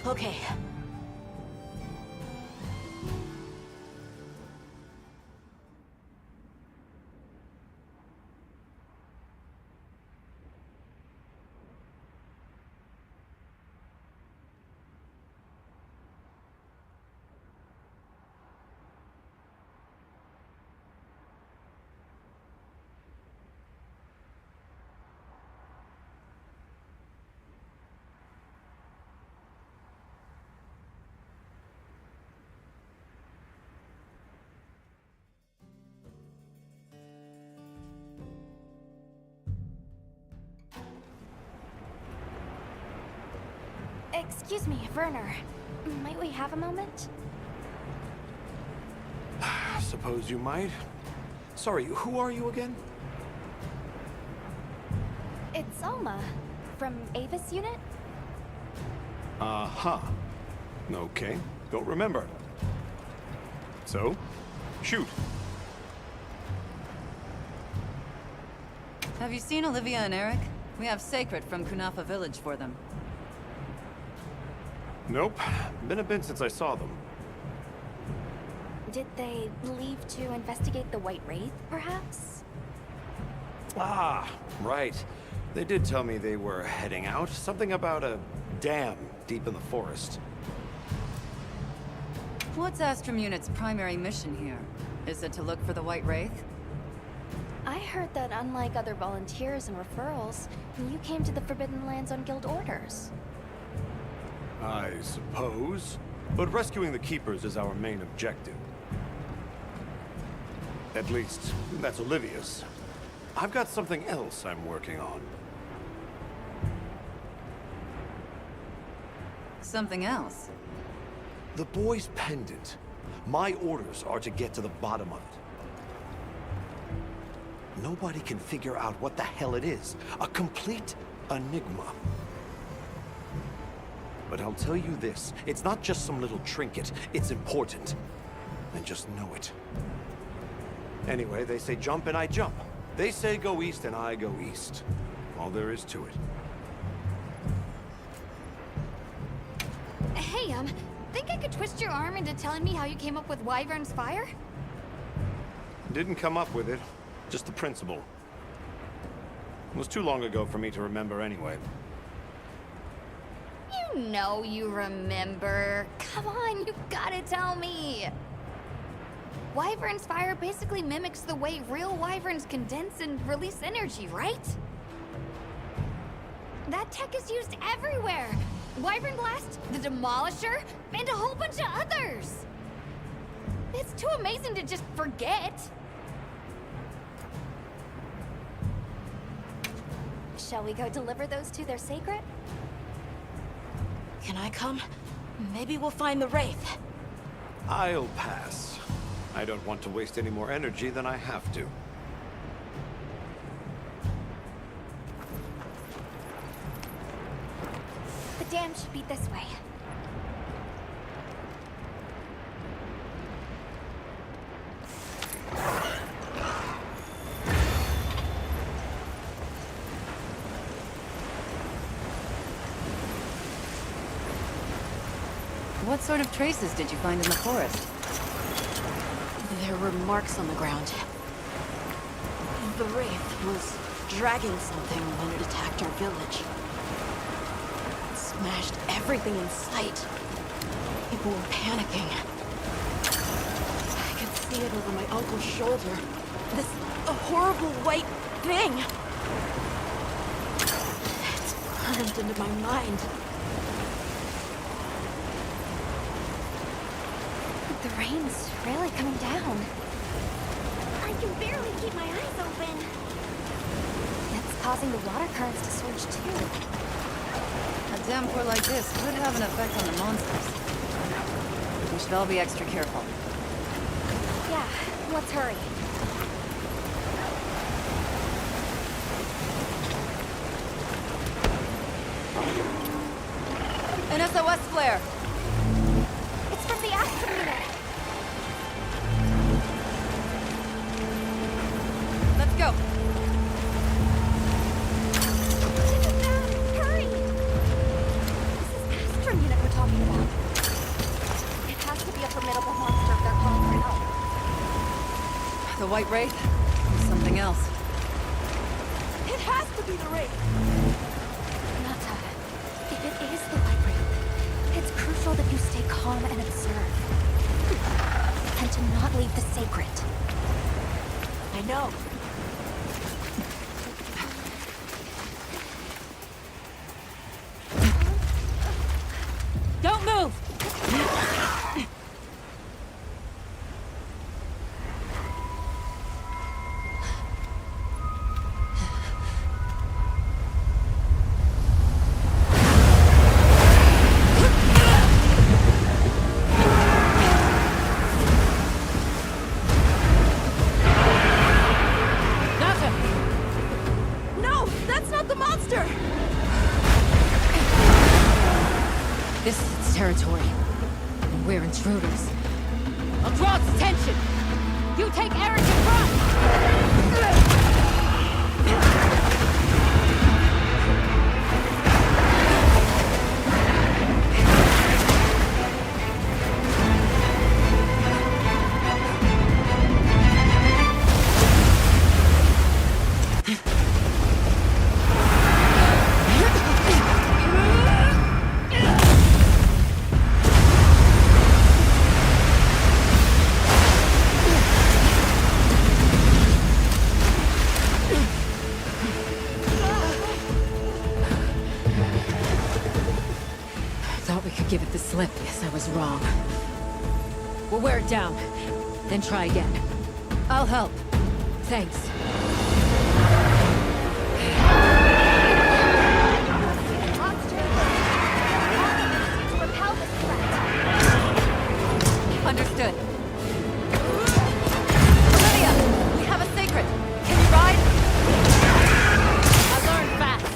Okay. Excuse me, Werner. Might we have a moment? Suppose you might. Sorry, who are you again? It's Alma, from Avis Unit. Uh-huh. Okay, don't remember. So, shoot. Have you seen Olivia and Eric? We have Sacred from Kunafa Village for them. Nope. Been a bit since I saw them. Did they leave to investigate the White Wraith, perhaps? Ah, right. They did tell me they were heading out. Something about a dam deep in the forest. What's Astrum Unit's primary mission here? Is it to look for the White Wraith? I heard that unlike other volunteers and referrals, you came to the Forbidden Lands on guild orders. I suppose. But rescuing the Keepers is our main objective. At least, that's Olivia's. I've got something else I'm working on. Something else? The boy's pendant. My orders are to get to the bottom of it. Nobody can figure out what the hell it is. A complete enigma. But I'll tell you this, it's not just some little trinket, it's important. And just know it. Anyway, they say jump and I jump. They say go east and I go east. All there is to it. Hey, think I could twist your arm into telling me how you came up with Wyvern's Fire? Didn't come up with it, just the principle. It was too long ago for me to remember anyway. You know you remember. Come on, you gotta tell me. Wyvern's Fire basically mimics the way real wyverns condense and release energy, right? That tech is used everywhere. Wyvern Blast, the Demolisher, and a whole bunch of others. It's too amazing to just forget. Shall we go deliver those to their sacred? Can I come? Maybe we'll find the Wraith. I'll pass. I don't want to waste any more energy than I have to. The dam should be this way. What sort of traces did you find in the forest? There were marks on the ground. The Wraith was dragging something when it attacked our village. It smashed everything in sight. People were panicking. I could see it over my uncle's shoulder. This horrible white thing. It's burned into my mind. The rain's really coming down. I can barely keep my eyes open. It's causing the water currents to surge too. A downpour like this could have an effect on the monsters. We should all be extra careful. Yeah, let's hurry. An SOS flare! It's from the Astrum Unit. Let's go! Hurry! This is Astrum Unit we're talking the White Wraith? Or something else? It has to be the Wraith! Nata, if it is the White Wraith, it's crucial that you stay calm and observe. And to not leave the sacred. I know. Don't move! No, that's not the monster! This is its territory. And we're intruders. I'll draw its attention! You take Eric in front! Thought we could give it the slip. Guess I was wrong. We'll wear it down, then try again. I'll help. Thanks. Monster! To repel this threat. Understood. Olivia, we have a secret. Can you ride? I learned fast.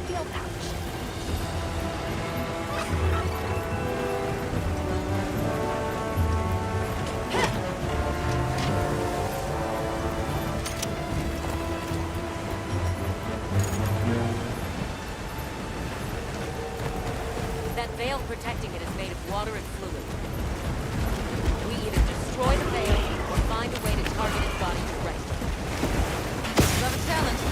feels ouch. That veil protecting it is made of water and fluid. We either destroy the veil or find a way to target its body directly. You have a challenge.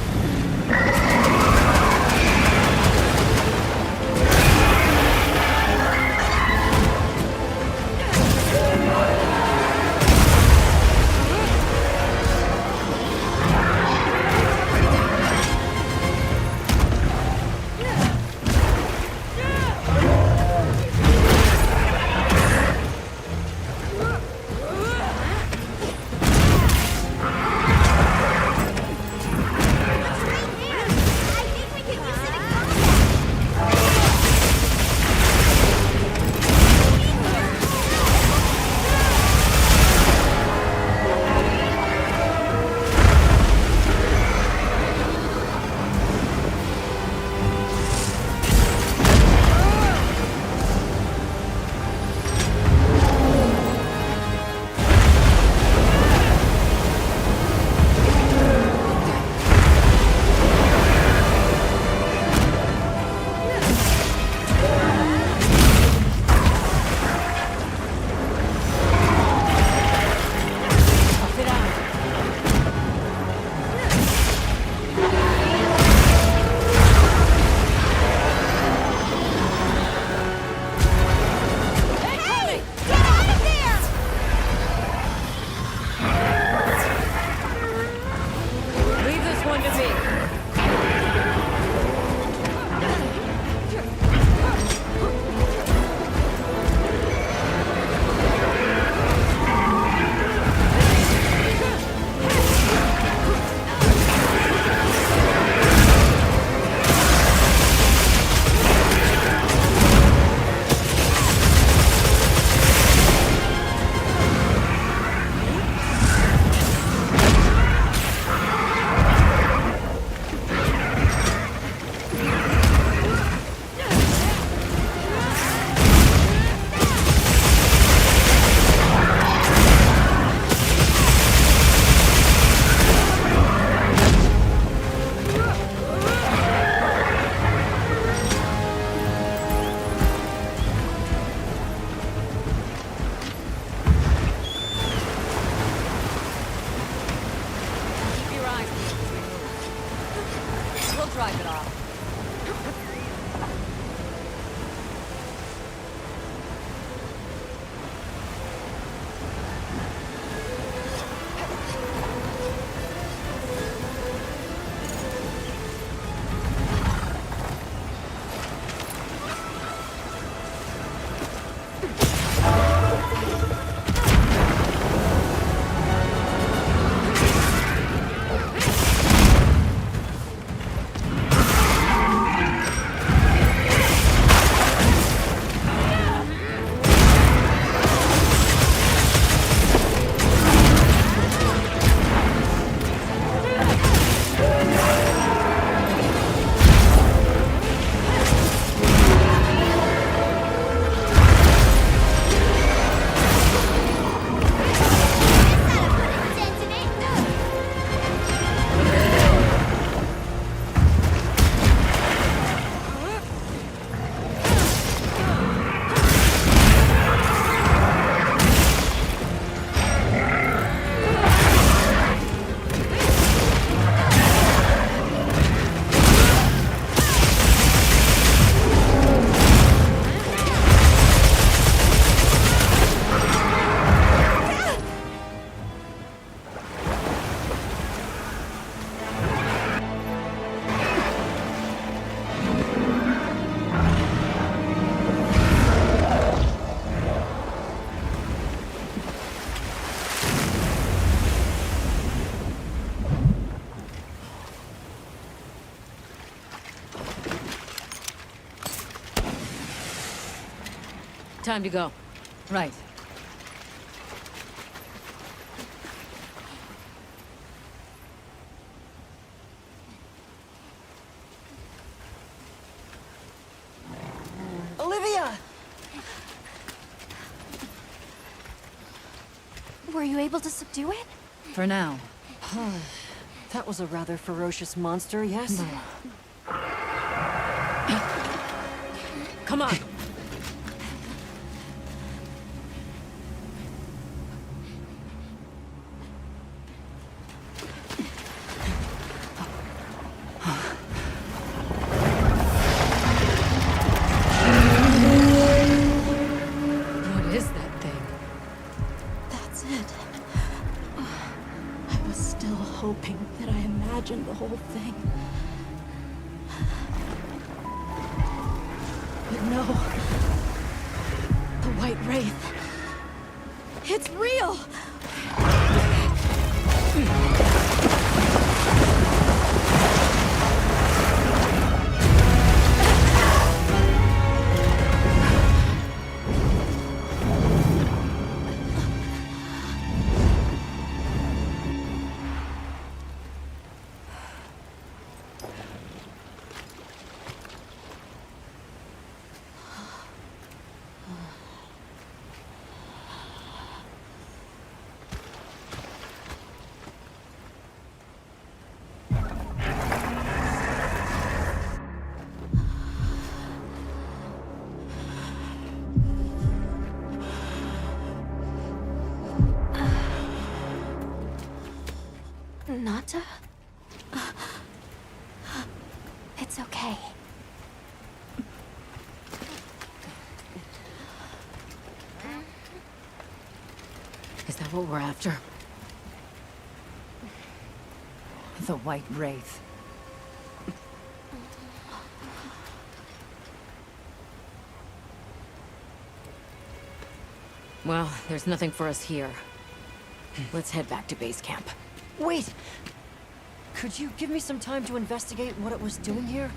Leave this one to me. Keep your eyes peeled as we move. We'll drive it off. Time to go. Right. you able to subdue it? For now. That was a rather ferocious monster, yes? Come on! What is that thing? That's it. I was still hoping that I imagined the whole thing. But no. The White Wraith. It's real! Nata? It's okay. Is that what we're after? The White Wraith. Well, there's nothing for us here. Let's head back to base camp. Wait! Could you give me some time to investigate what it was doing here?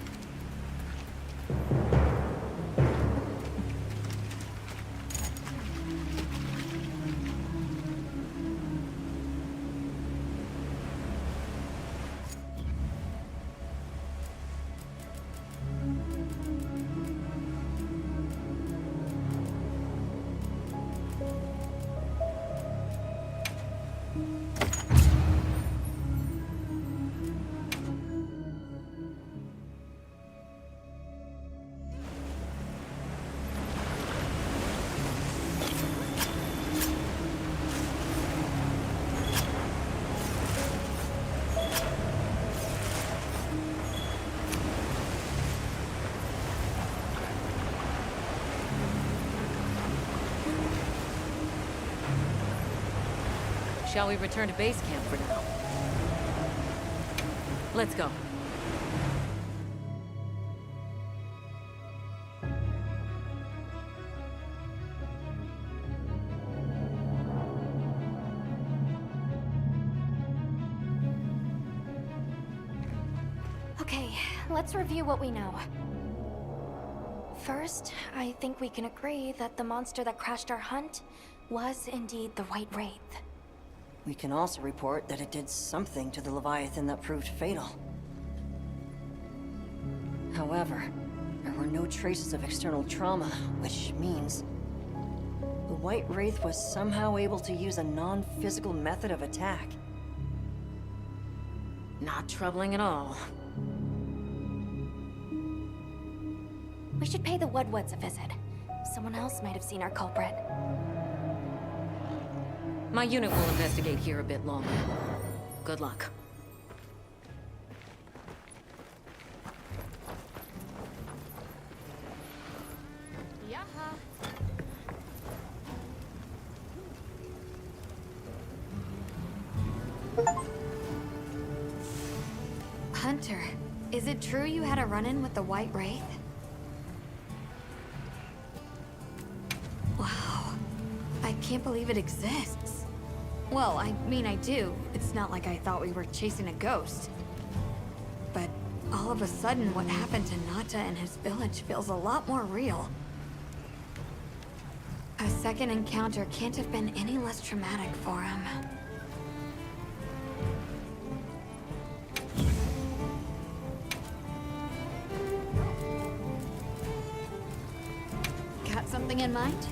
Shall we return to base camp for now? Let's go. Okay, let's review what we know. First, I think we can agree that the monster that crashed our hunt was indeed the White Wraith. We can also report that it did something to the Leviathan that proved fatal. However, there were no traces of external trauma, which means the White Wraith was somehow able to use a non-physical method of attack. Not troubling at all. We should pay the Woodwoods a visit. Someone else might have seen our culprit. My unit will investigate here a bit longer. Good luck. Hunter, is it true you had a run-in with the White Wraith? Wow. I can't believe it exists. Well, I mean, I do. It's not like I thought we were chasing a ghost. But all of a sudden, what happened to Nata and his village feels a lot more real. A second encounter can't have been any less traumatic for him. Got something in mind?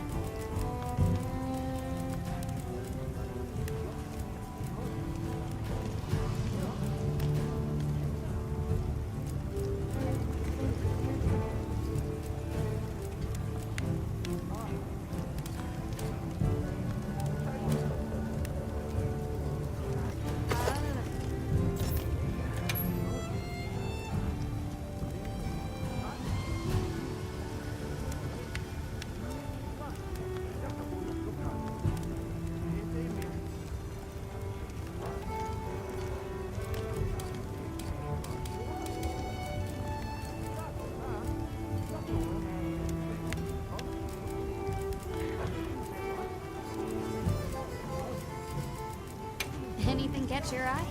catch your eye?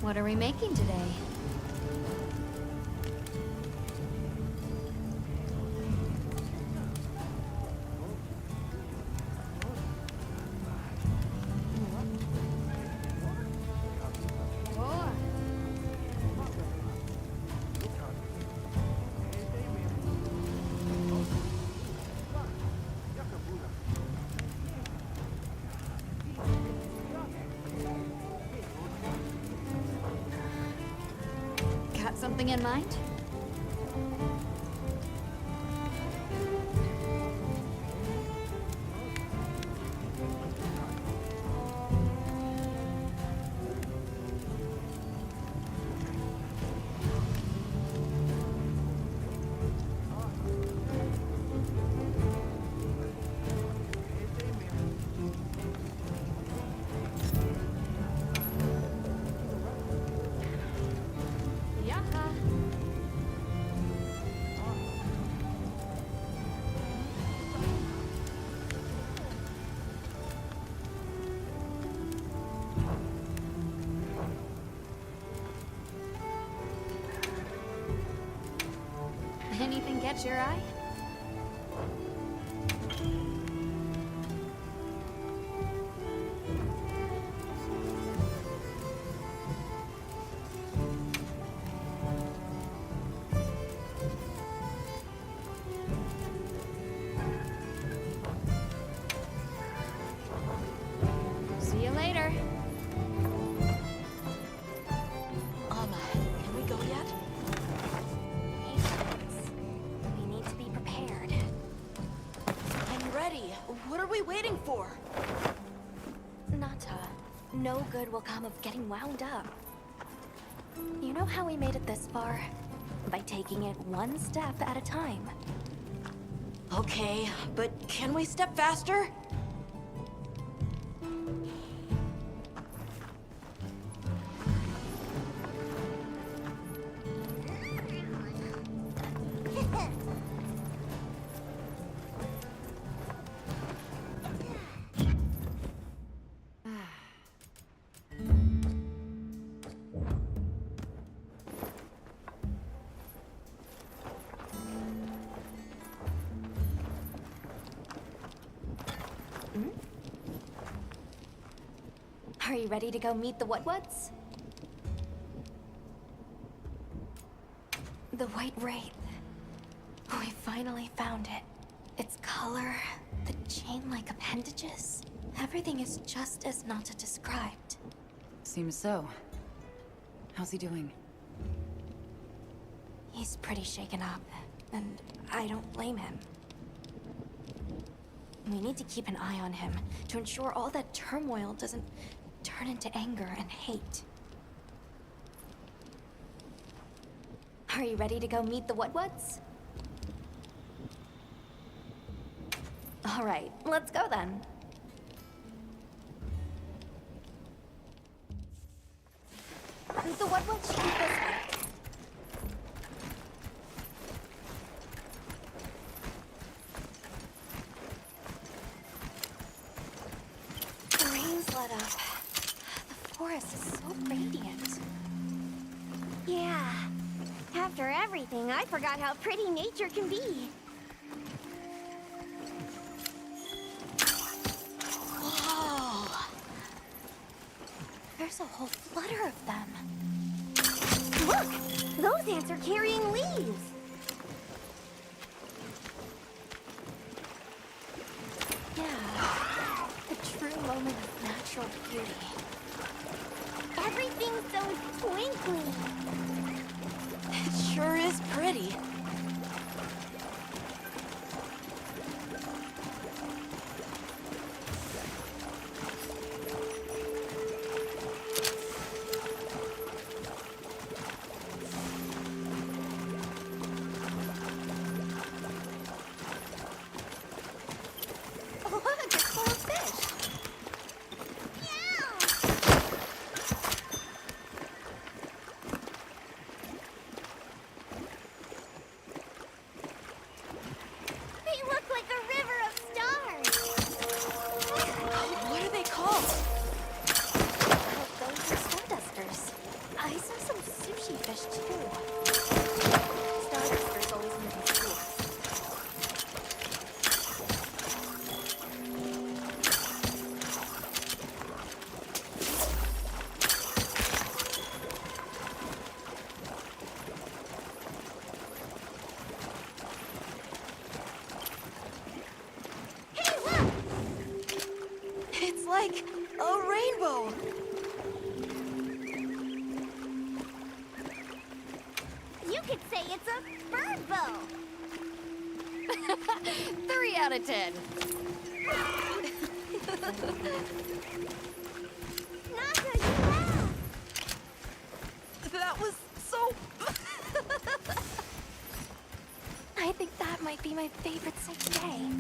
What are we making today? Got something in mind? Anything catch your eye? See you later. Can we go yet? We need to be prepared. I'm ready. What are we waiting for? Nata, no good will come of getting wound up. You know how we made it this far? By taking it one step at a time. Okay, but can we step faster? Are you ready to go meet the what-whats? The White Wraith. We finally found it. Its color, the chain-like appendages. Everything is just as Nata described. Seems so. How's he doing? He's pretty shaken up, and I don't blame him. We need to keep an eye on him to ensure all that turmoil doesn't turn into anger and hate. Are you ready to go meet the what-whats? All right, let's go then. The what-whats should be this way. The rain's let up. The forest is so radiant. Yeah. After everything, I forgot how pretty nature can be. Whoa! There's a whole flutter of them. Look! Those ants are carrying leaves! Yeah, the true moment of natural beauty. Everything's so twinkly. It Sure is pretty. Look, it's full of fish. They look like a river of stars. What are they called? Those are stardusters. I saw some sushi fish too. Stardusters always move in schools. It's like a rainbow. You could say it's a bird bow. 3 out of 10. Naka, you laugh. That was so... I think that might be my favorite thing today.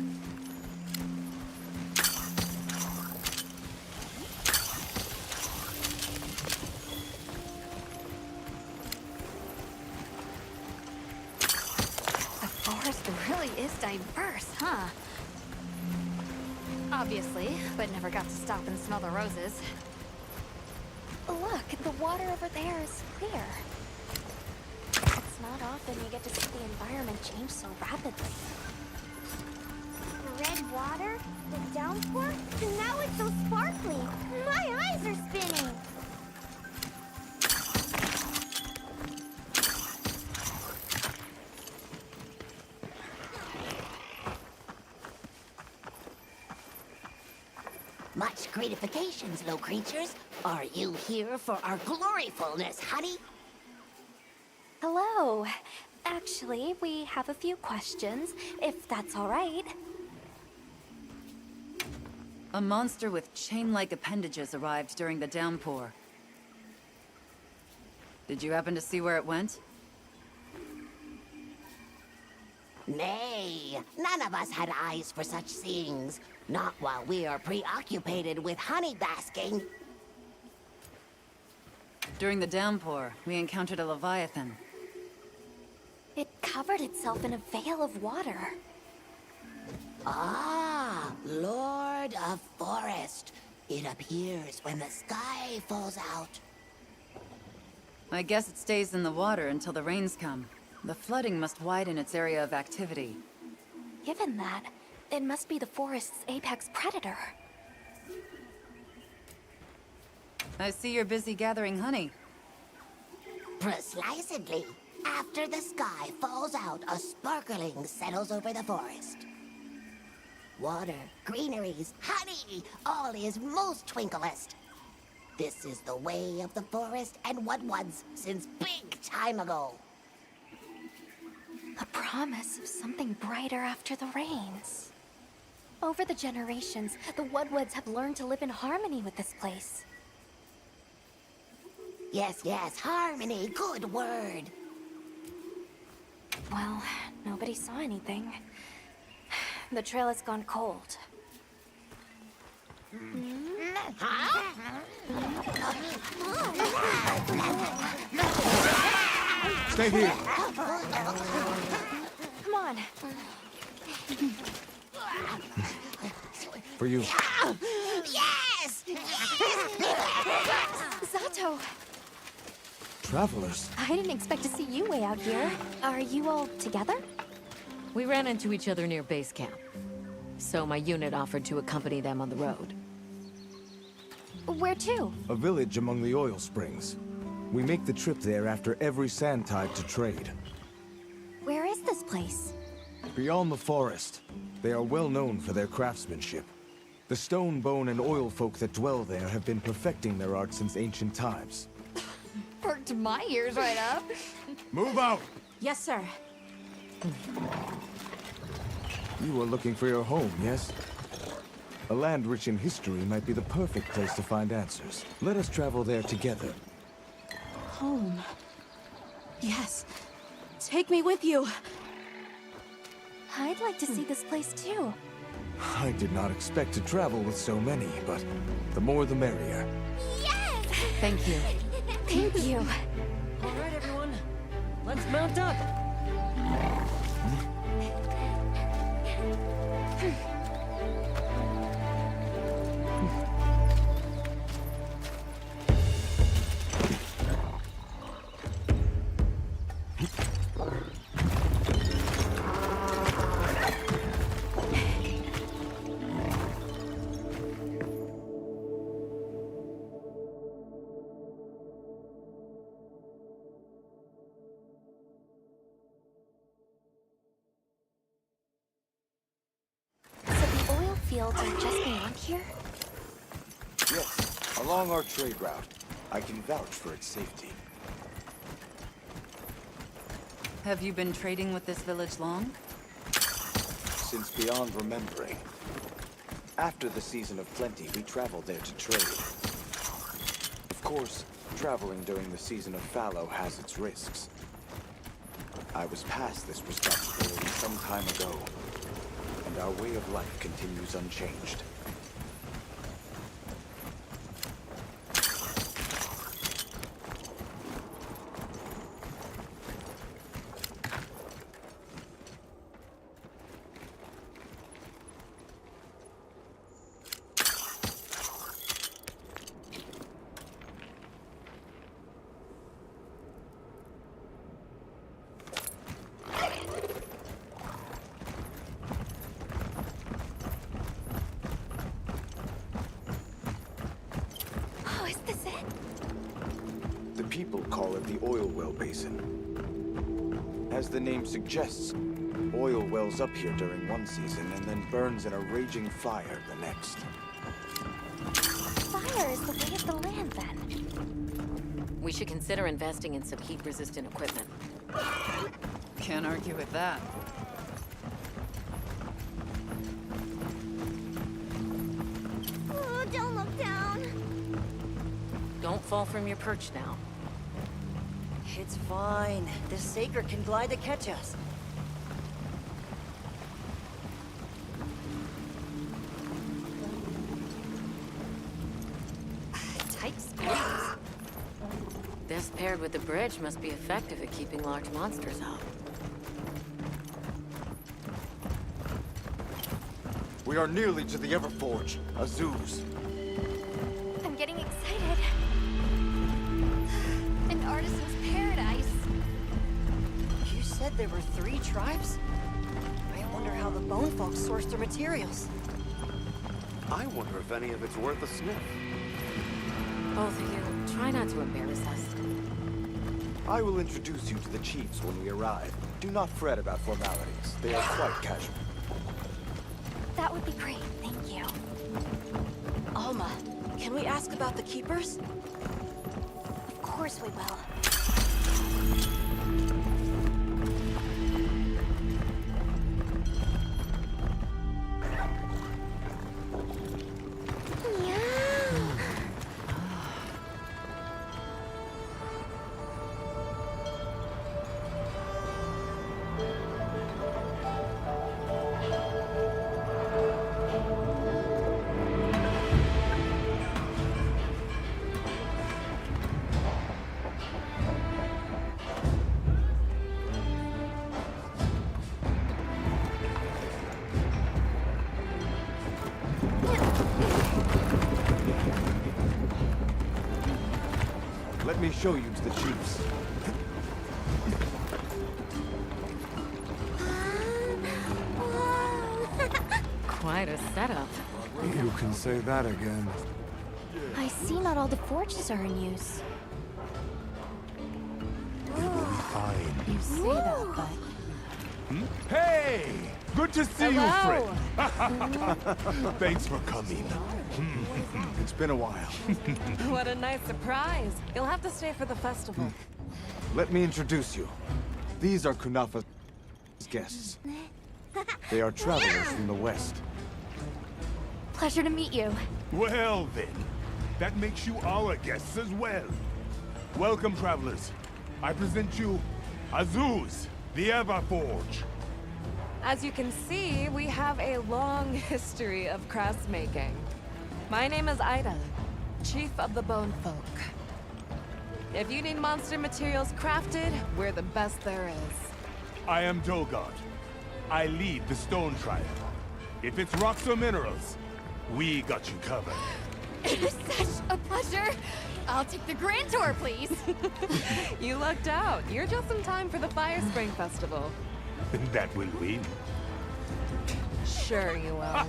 The forest really is diverse, huh? Obviously, but never got to stop and smell the roses. Look, the water over there is clear. It's not often you get to see the environment change so rapidly. Red water? The downpour? Now it's so sparkly. My eyes are spinning. Much gratifications, low creatures. Are you here for our gloryfulness, honey? Hello. Actually, we have a few questions, if that's all right. A monster with chain-like appendages arrived during the downpour. Did you happen to see where it went? Nay, none of us had eyes for such seeings. Not while we are preoccupied with honey basking. During the downpour, we encountered a leviathan. It covered itself in a veil of water. Ah, Lord of Forest. It appears when the sky falls out. I guess it stays in the water until the rains come. The flooding must widen its area of activity. Given that, it must be the forest's apex predator. I see you're busy gathering honey. Precisely. After the sky falls out, a sparkling settles over the forest. Water, greeneries, honey, all is most twinklest. This is the way of the forest and what was since big time ago. A promise of something brighter after the rains. Over the generations, the Woodwoods have learned to live in harmony with this place. Yes, yes, harmony, good word. Well, nobody saw anything. The trail has gone cold. Stay here. Come on. For you. Yes! Zato! Travelers. I didn't expect to see you way out here. Are you all together? We ran into each other near base camp. So my unit offered to accompany them on the road. Where to? A village among the oil springs. We make the trip there after every sand tide to trade. Where is this place? Beyond the forest, they are well known for their craftsmanship. The stone, bone, and oil folk that dwell there have been perfecting their art since ancient times. perked my ears right up. Move out! Yes, sir. You are looking for your home, yes? A land rich in history might be the perfect place to find answers. Let us travel there together. Home. Yes. Take me with you. I'd like to see this place too. I did not expect to travel with so many, but the more the merrier. Yes! Thank you. Thank you. All right, everyone. Let's mount up. So the oil fields are just beyond here? Yes, along our trade route. I can vouch for its safety. Have you been trading with this village long? Since beyond remembering. After the season of plenty, we traveled there to trade. Of course, traveling during the season of fallow has its risks. I was past this responsibility some time ago, and our way of life continues unchanged. Oh, is this it? The people call it the oil well basin. As the name suggests, oil wells up here during one season and then burns in a raging fire the next. Fire is the way of the land, then. We should consider investing in some heat-resistant equipment. Can't argue with that. Oh, don't look down. Don't fall from your perch now. It's fine. The Saker can glide to catch us. Tight squeeze. This paired with the bridge must be effective at keeping large monsters out. We are nearly to the Everforge, Azuz. I'm getting excited. An artisan's paradise. You said there were 3 tribes? I wonder how the bone folks source their materials. I wonder if any of it's worth a sniff. Both of you, try not to embarrass us. I will introduce you to the chiefs when we arrive. Do not fret about formalities. They are quite casual. That would be great, thank you. Alma, can we ask about the keepers? Of course we will. Let me show you to the chiefs. Quite a setup. You can say that again. I see not all the forges are in use. Fine. You say that, but Hey! Good to see you, Hello. friend. Thanks for coming. It's been a while. What a nice surprise. You'll have to stay for the festival. Let me introduce you. These are Kunafa's guests. They are travelers from the west. Pleasure to meet you. Well then, that makes you our guests as well. Welcome, travelers. I present you Azuz, the Everforge. As you can see, we have a long history of crafts making. My name is Ida, Chief of the Bone Folk. If you need monster materials crafted, we're the best there is. I am Dolgard. I lead the Stone Tribe. If it's rocks or minerals, we got you covered. It is such a pleasure. I'll take the grand tour, please. You lucked out. You're just in time for the Fire Spring Festival. That will win. Sure you will.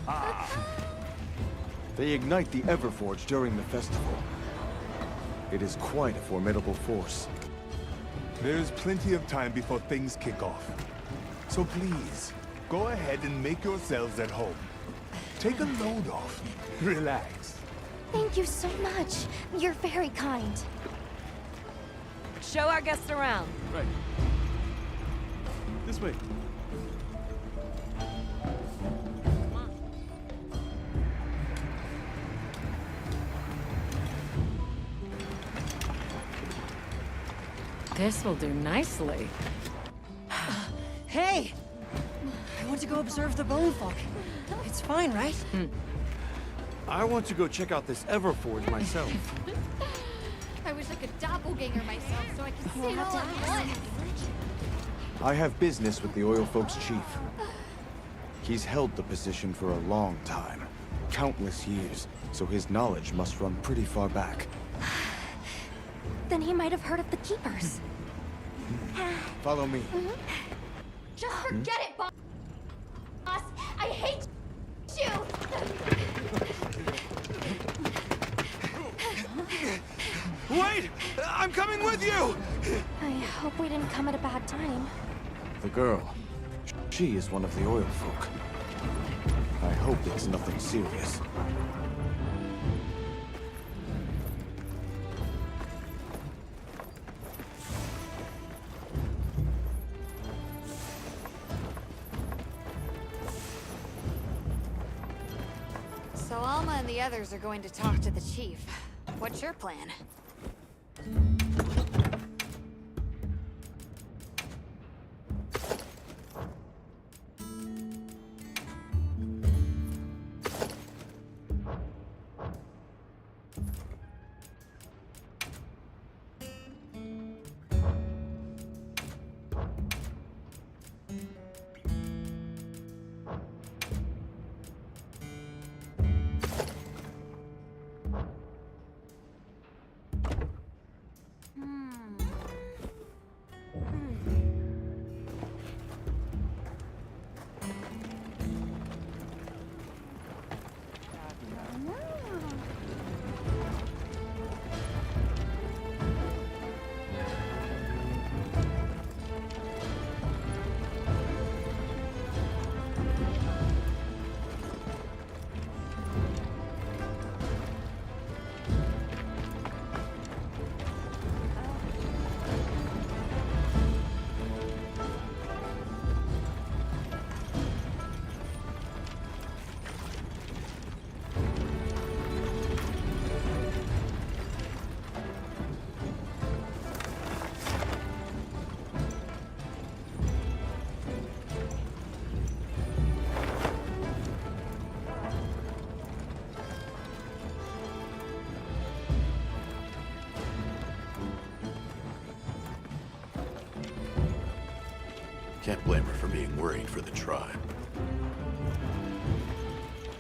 They ignite the Everforge during the festival. It is quite a formidable force. There's plenty of time before things kick off. So please, go ahead and make yourselves at home. Take a load off. Relax. Thank you so much. You're very kind. Show our guests around. Right. This way. This will do nicely. Hey! I want to go observe the bone folk. It's fine, right? I want to go check out this Everforge myself. I wish I could doppelganger myself so I could see it all at once. I have business with the Oil Folks' chief. He's held the position for a long time. Countless years, so his knowledge must run pretty far back. Then he might have heard of the Keepers. Follow me. Just forget it, boss! I hate you! Wait! I'm coming with you! I hope we didn't come at a bad time. The girl. She is one of the Oil Folk. I hope it's nothing serious. So Alma and the others are going to talk to the chief. What's your plan? Can't blame her for being worried for the tribe.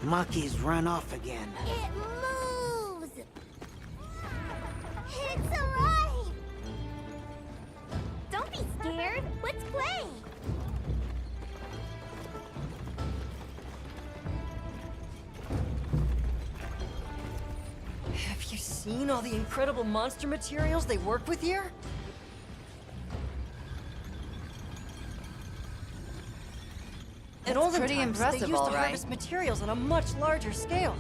Mucky's run off again. It moves! It's alive! Don't be scared. Let's play! Have you seen all the incredible monster materials they work with here? And all the Pretty times, impressive, they used all to right. harvest materials on a much larger scale.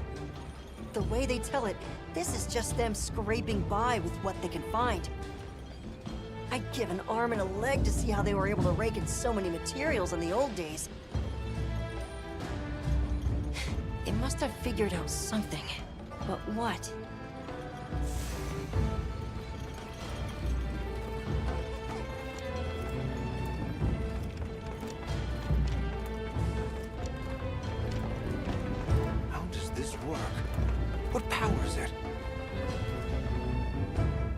The way they tell it, this is just them scraping by with what they can find. I'd give an arm and a leg to see how they were able to rake in so many materials in the old days. They must have figured out something. But what? How does this work? What powers it?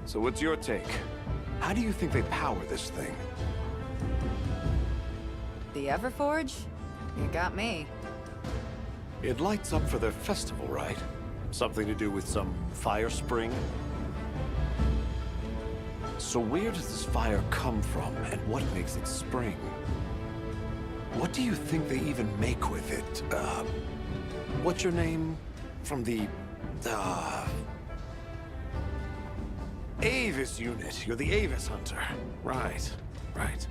So what's your take? How do you think they power this thing? The Everforge? You got me. It lights up for their festival, right? Something to do with some fire spring? So where does this fire come from, and what makes it spring? What do you think they even make with it? What's your name? From the, Avis unit. You're the Avis hunter. Right, right.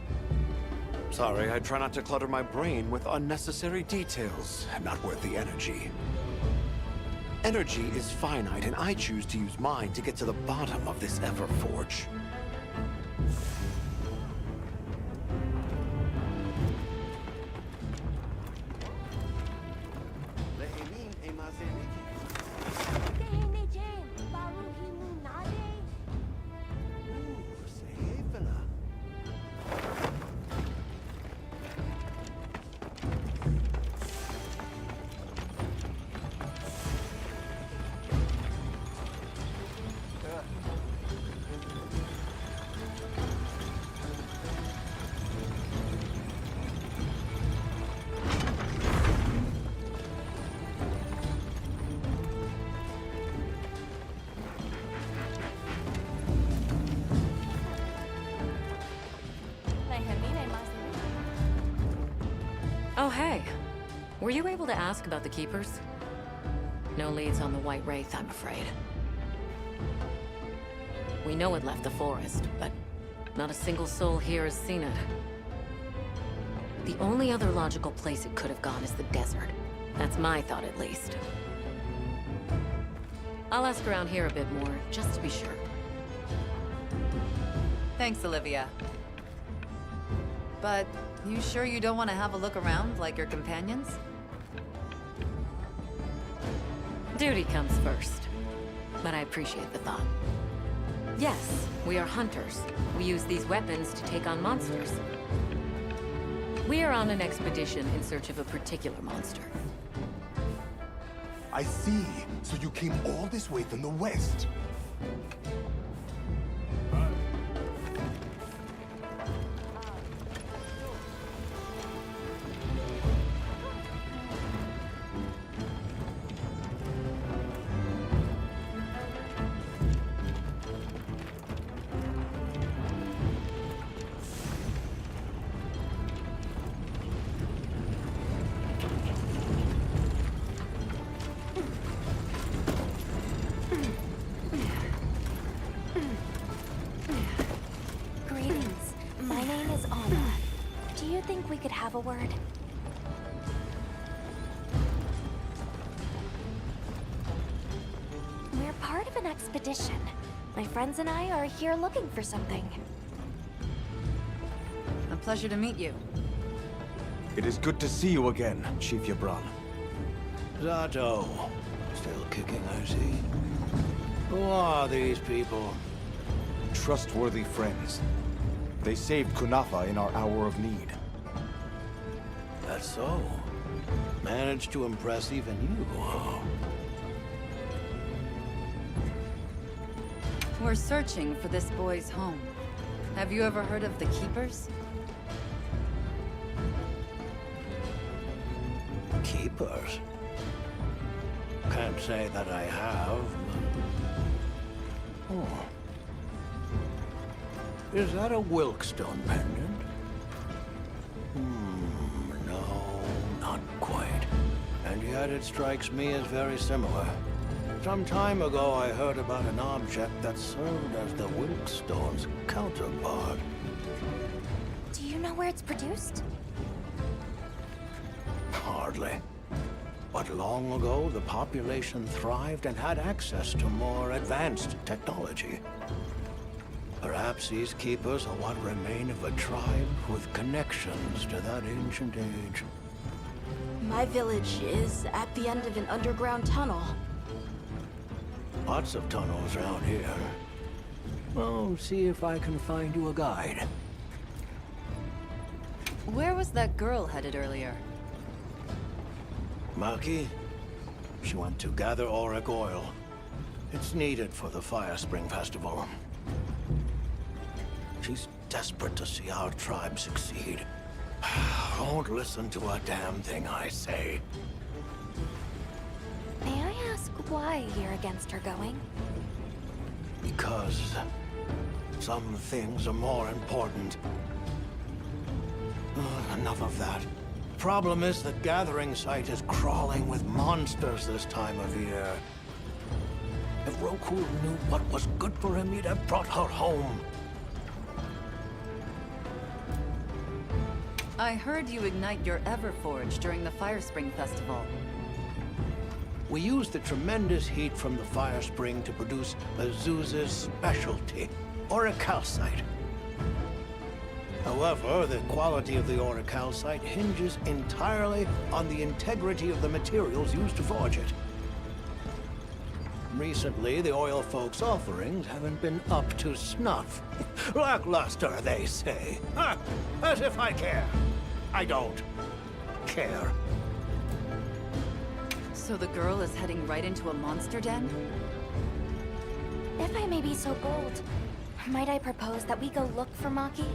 Sorry, I try not to clutter my brain with unnecessary details. Not worth the energy. Energy is finite, and I choose to use mine to get to the bottom of this Everforge. Oh, hey. Were you able to ask about the Keepers? No leads on the White Wraith, I'm afraid. We know it left the forest, but not a single soul here has seen it. The only other logical place it could have gone is the desert. That's my thought, at least. I'll ask around here a bit more, just to be sure. Thanks, Olivia. But you sure you don't want to have a look around like your companions? Duty comes first. But I appreciate the thought. Yes, we are hunters. We use these weapons to take on monsters. We are on an expedition in search of a particular monster. I see. So you came all this way from the west. Greetings. My name is Anna. Do you think we could have a word? We're part of an expedition. My friends and I are here looking for something. A pleasure to meet you. It is good to see you again, Chief Yabran. Zato. Still kicking, I see. Who are these people? Trustworthy friends. They saved Kunafa in our hour of need. That's so. Managed to impress even you. We're searching for this boy's home. Have you ever heard of the Keepers? Keepers? Can't say that I have, but... Oh. Is that a Wilkstone pendant? No, not quite. And yet it strikes me as very similar. Some time ago I heard about an object that served as the Wilkstone's counterpart. Do you know where it's produced? hardly. But long ago, the population thrived and had access to more advanced technology. Perhaps these keepers are what remain of a tribe with connections to that ancient age. My village is at the end of an underground tunnel. Lots of tunnels around here. Well, see if I can find you a guide. Where was that girl headed earlier? Maki? She went to gather auric oil. It's needed for the Fire Spring Festival. She's desperate to see our tribe succeed. Don't listen to a damn thing I say. May I ask why you're against her going? Because some things are more important. Enough of that. Problem is the gathering site is crawling with monsters this time of year. If Roku knew what was good for him, he'd have brought her home. I heard you ignite your Everforge during the Fire Spring Festival. We used the tremendous heat from the fire spring to produce Azuz's specialty, auricalcite. However, the quality of the auricalcite hinges entirely on the integrity of the materials used to forge it. Recently, the oil folks' offerings haven't been up to snuff. Lackluster, they say. Ha! As if I care. I don't care. So the girl is heading right into a monster den? If I may be so bold, might I propose that we go look for Maki?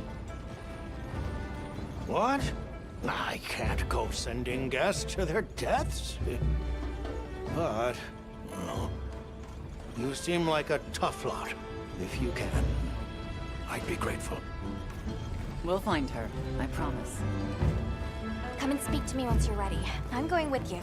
What? I can't go sending guests to their deaths. But, well, you seem like a tough lot. If you can, I'd be grateful. We'll find her, I promise. Come and speak to me once you're ready. I'm going with you.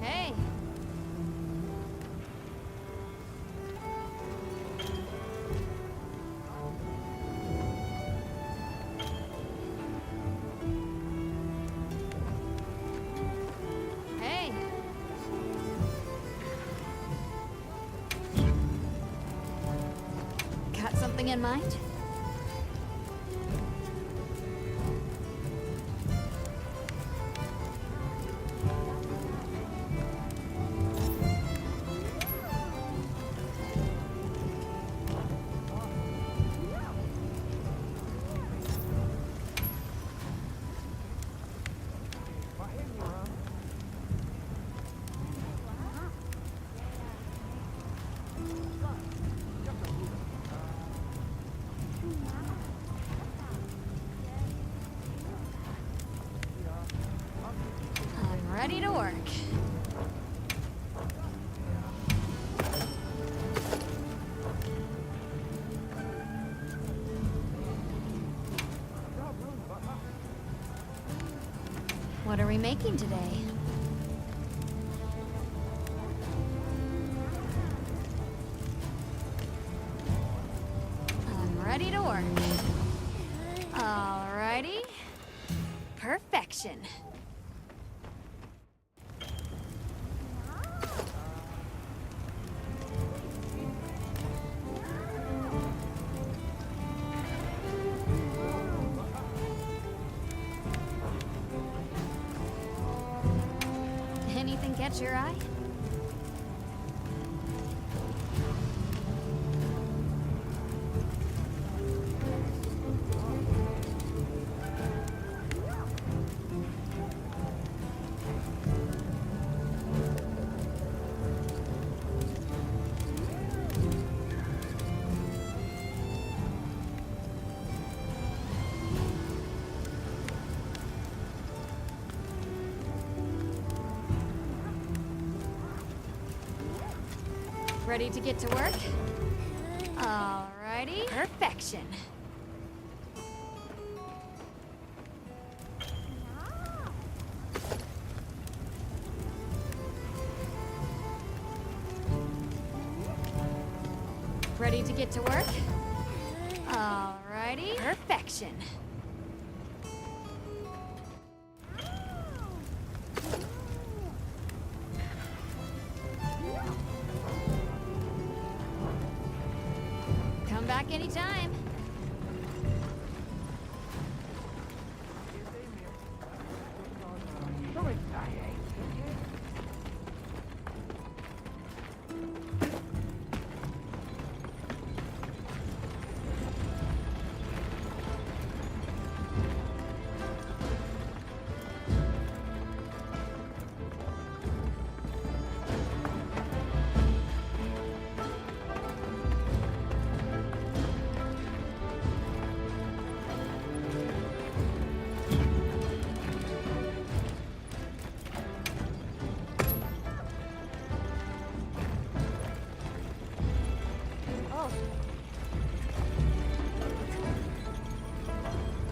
Hey. Hey. Got something in mind? I'm ready to work. What are we making today? I'm ready to work. Alrighty. Perfection. catch your eye? Ready to get to work? Alrighty. Perfection. Ready to get to work? Alrighty. Perfection. Come back anytime.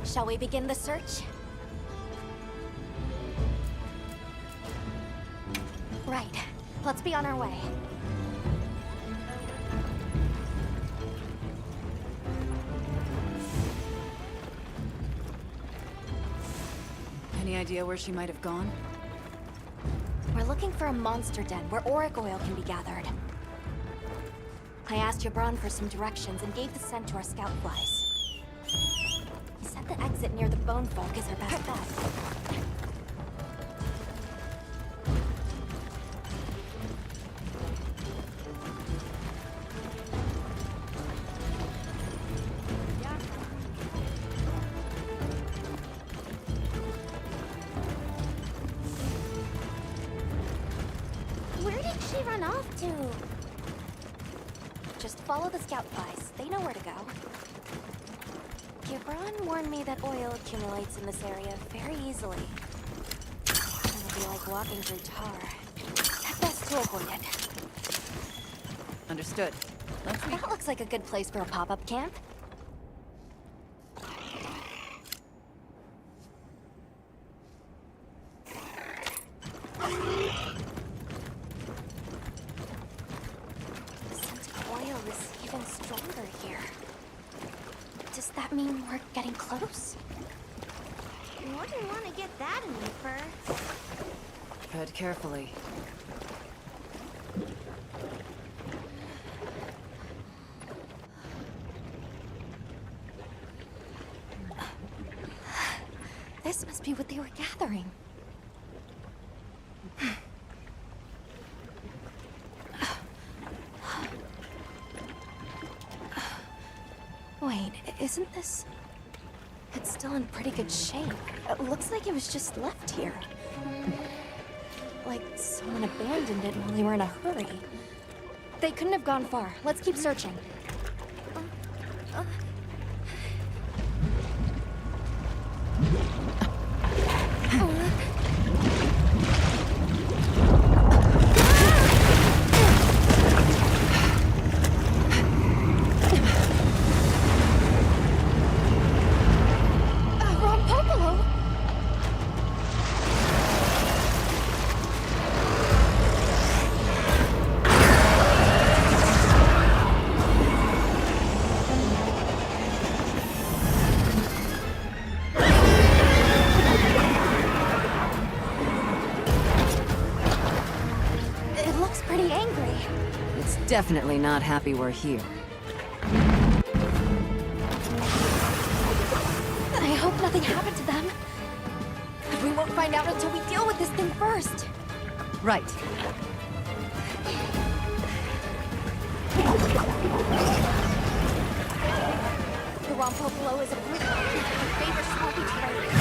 Shall we begin the search? Right. Let's be on our way. Any idea where she might have gone? We're looking for a monster den where auric oil can be gathered. I asked Jabron for some directions and gave the scent to our scout flies. He said the exit near the bone folk is our best bet. Where did she run off to? Just follow the scout flies. They know where to go. Gibran warned me that oil accumulates in this area very easily. It'll be like walking through tar. At best to avoid it. Understood. Let's meet. That looks like a good place for a pop-up camp. The scent of oil is even stronger here. Does that mean we're getting close? Wouldn't want to get that in my fur. Tread carefully. This must be what they were gathering. Wait, isn't this... It's still in pretty good shape. It looks like it was just left here. Like someone abandoned it while they were in a hurry. They couldn't have gone far. Let's keep searching. Definitely not happy we're here. I hope nothing happened to them. But we won't find out until we deal with this thing first. Right. The Wampo below is a blue and favors swampy terrain.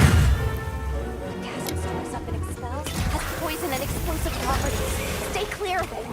Gas it stores up and expels has poison and explosive properties. Stay clear of it.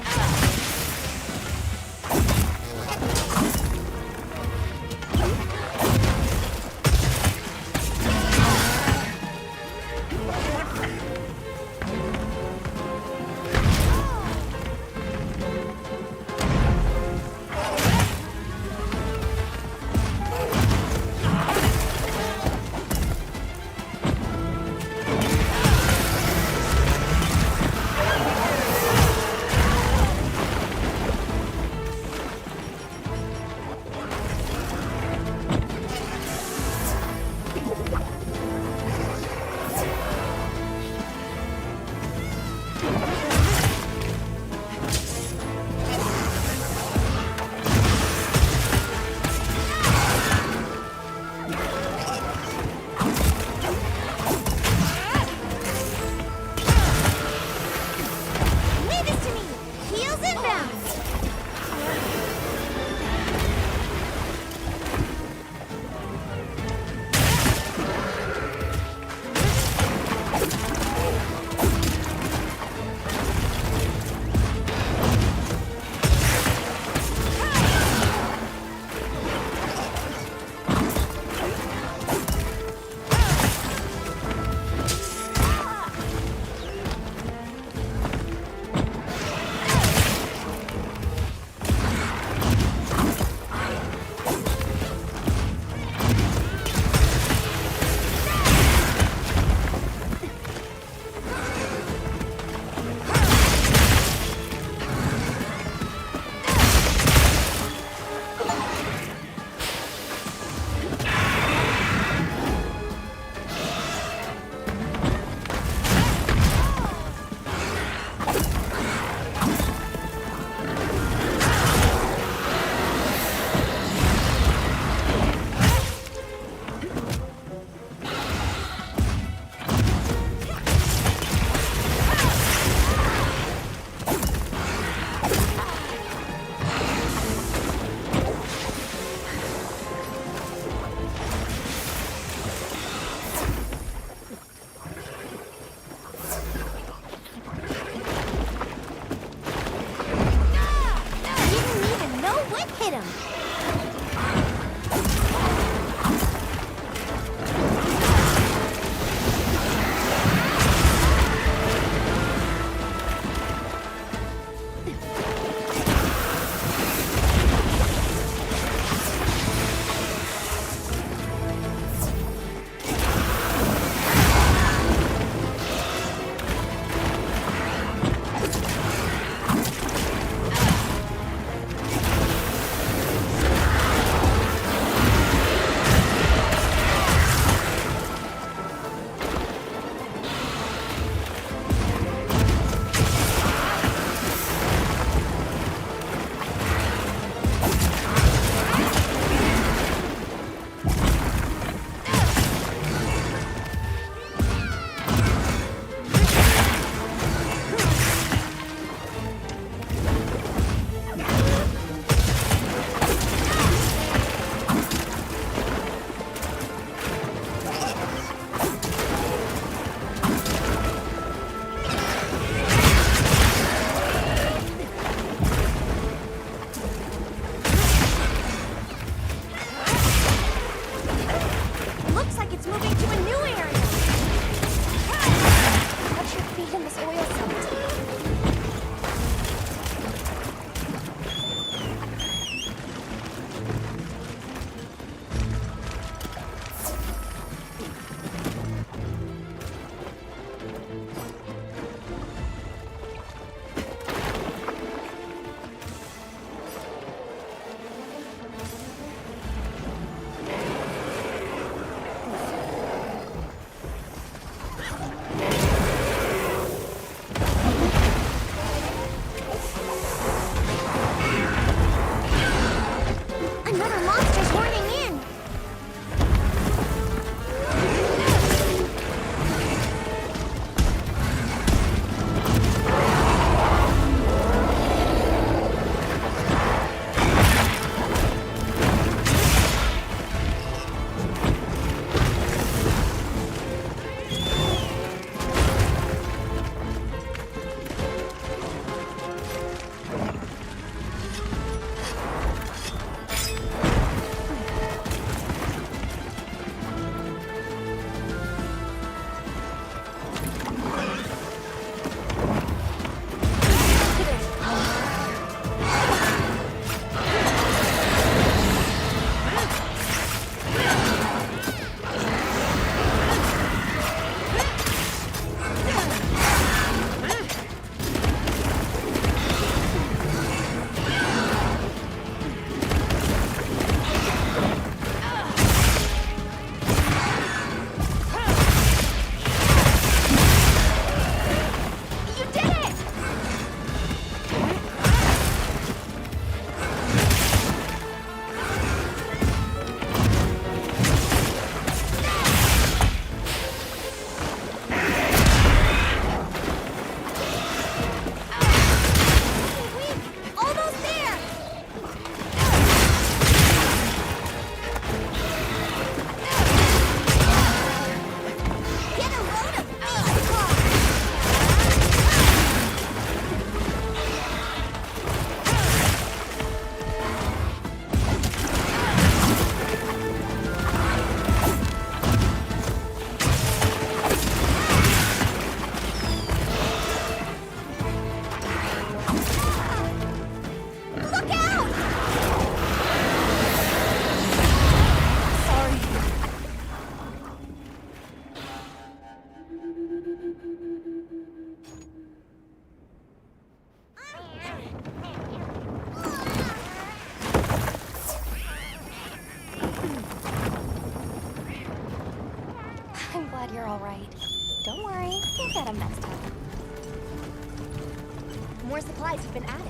more supplies have been added.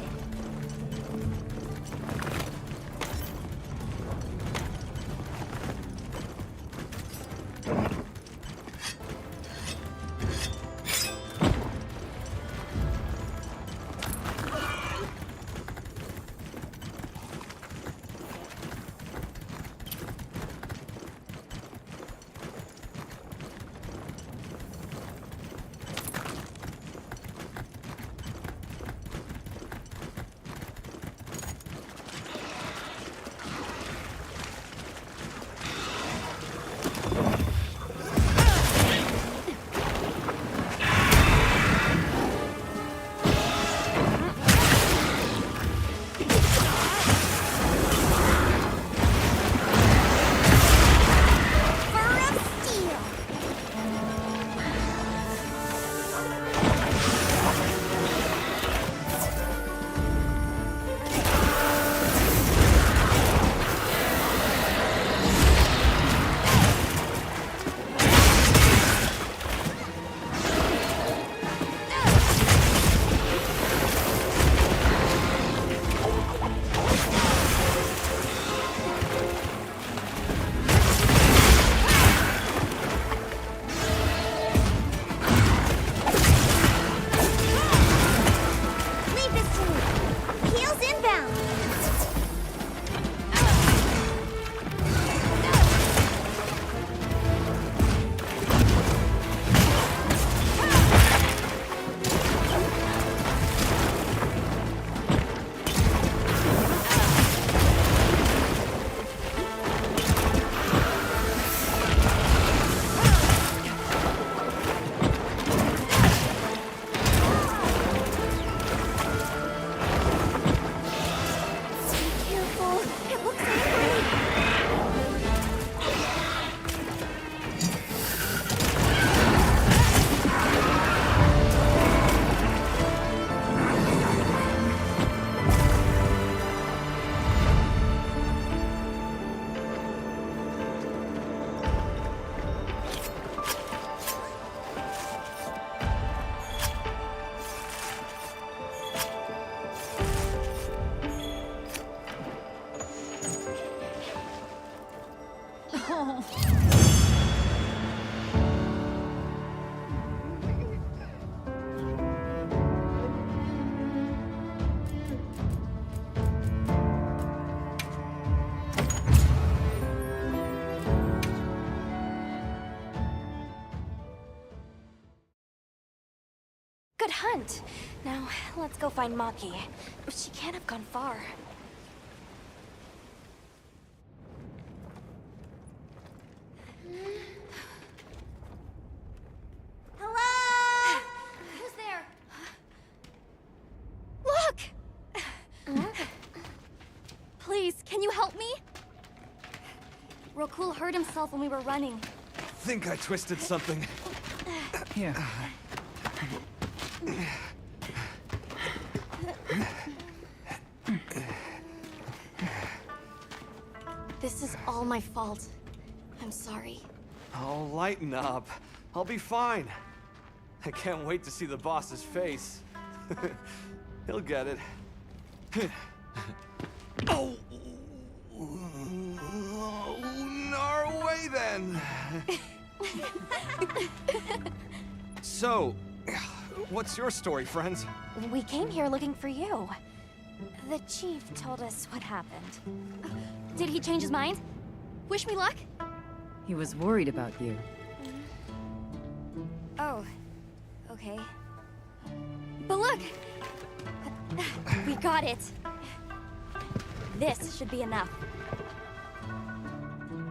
Good hunt. Now, let's go find Maki. She can't have gone far. Hello? Who's there? Look! Please, can you help me? Rokul hurt himself when we were running. Think I twisted something. Here. This is all my fault. I'm sorry. Oh, lighten up. I'll be fine. I can't wait to see the boss's face. He'll get it. Oh! Our way then! So, what's your story, friends? We came here looking for you. The chief told us what happened. Did he change his mind? Wish me luck? He was worried about you. Oh, okay. But look! We got it. This should be enough.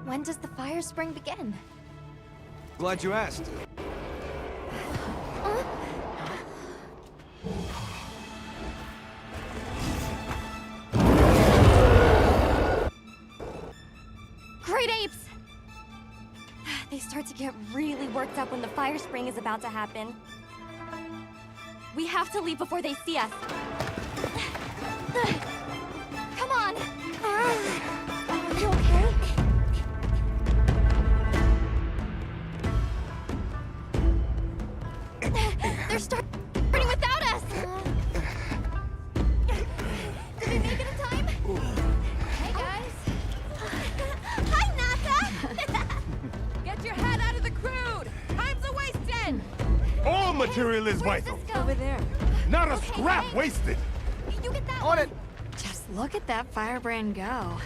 When does the fire spring begin? Glad you asked. Great apes! They start to get really worked up when the fire spring is about to happen. We have to leave before they see us. Come on! Are you okay? They're starting without us! material is vital. Over there. Not a scrap wasted. You get that On one. it! Just look at that firebrand go.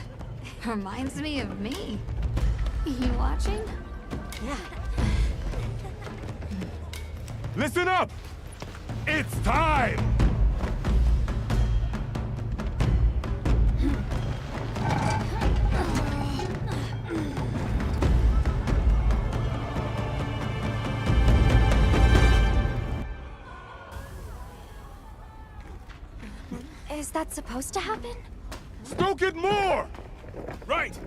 Reminds me of me. You watching? Yeah. Listen up! It's time! Is that supposed to happen? Stoke it more! Right!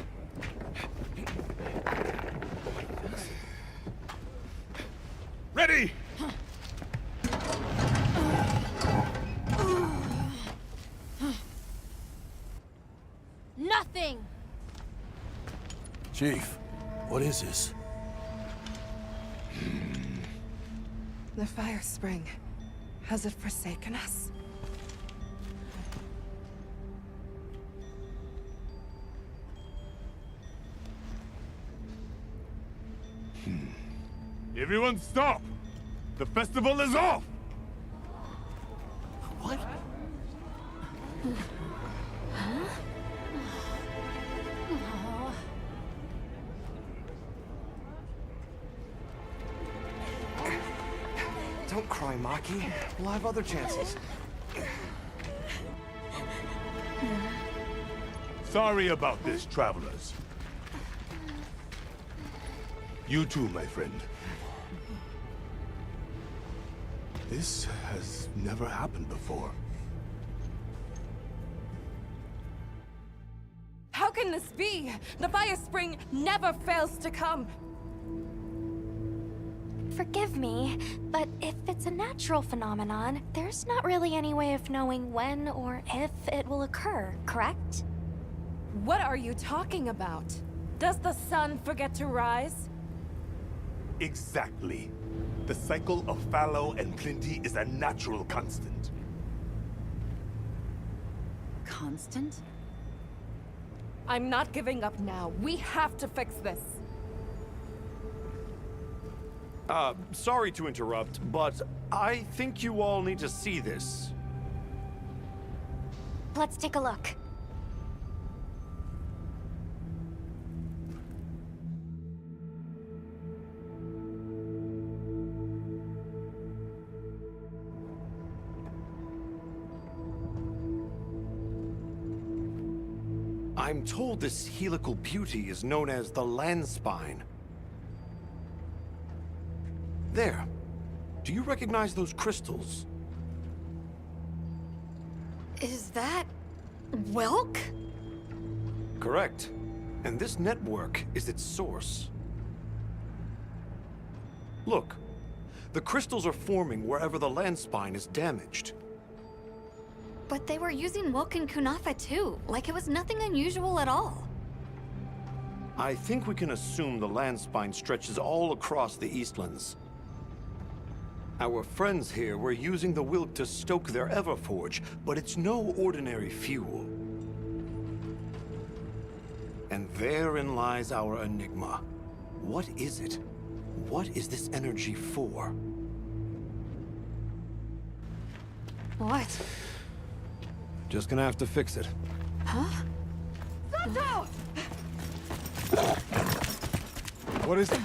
Ready! Nothing! Chief, what is this? The fire spring. Has it forsaken us? Everyone stop! The festival is off! What? Don't cry, Maki. We'll have other chances. Sorry about this, travelers. You too, my friend. This has never happened before. How can this be? The fire spring never fails to come. Forgive me, but if it's a natural phenomenon, there's not really any way of knowing when or if it will occur, correct? What are you talking about? Does the sun forget to rise? Exactly. The cycle of fallow and plenty is a natural constant. Constant? I'm not giving up now. We have to fix this. Sorry to interrupt, but I think you all need to see this. Let's take a look. I'm told this helical beauty is known as the land spine. There. Do you recognize those crystals? Is that... Welk? Correct. And this network is its source. Look. The crystals are forming wherever the land spine is damaged. But they were using Welk and Kunafa too, like it was nothing unusual at all. I think we can assume the land spine stretches all across the Eastlands. Our friends here were using the Wilk to stoke their Everforge, but it's no ordinary fuel. And therein lies our enigma. What is it? What is this energy for? What? Just gonna have to fix it. Huh? Santo! What is it?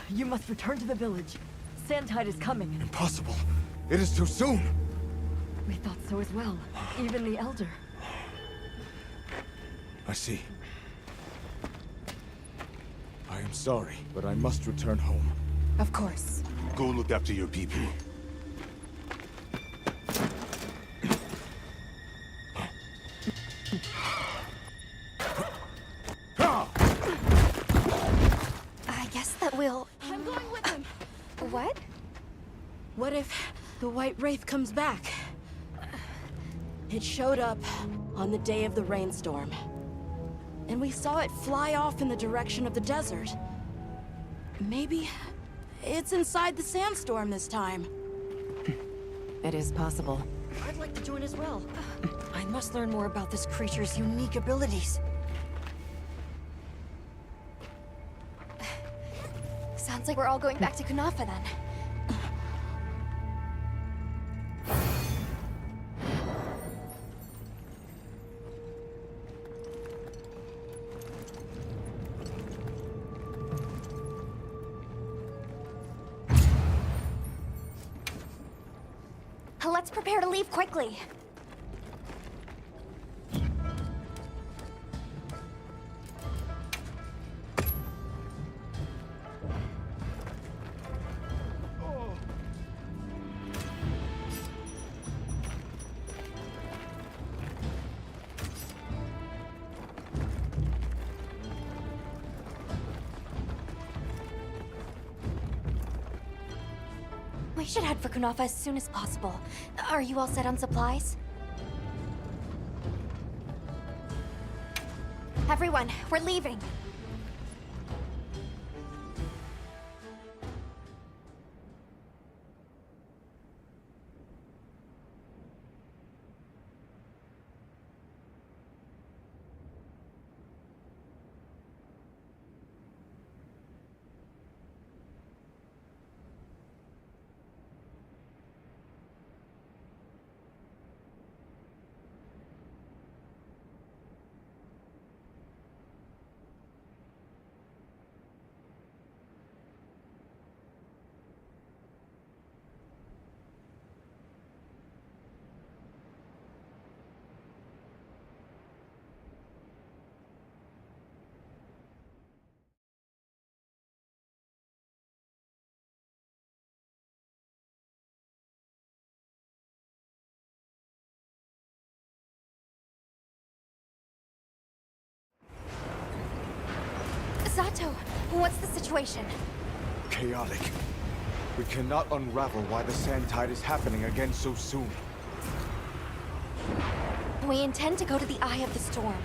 You must return to the village. Sandtide is coming. Impossible. It is too soon. We thought so as well. Even the Elder. I see. I am sorry, but I must return home. Of course. Go look after your people. I guess that we'll... I'm going with him. What? What if the White Wraith comes back? It showed up on the day of the rainstorm. And we saw it fly off in the direction of the desert. Maybe it's inside the sandstorm this time. It is possible. I'd like to join as well. I must learn more about this creature's unique abilities. Sounds like we're all going back to Kunafa then. Let's prepare to leave quickly. We should head for Kunafa as soon as possible. Are you all set on supplies? Everyone, we're leaving. Sato, what's the situation? Chaotic. We cannot unravel why the sand tide is happening again so soon. We intend to go to the Eye of the Storm.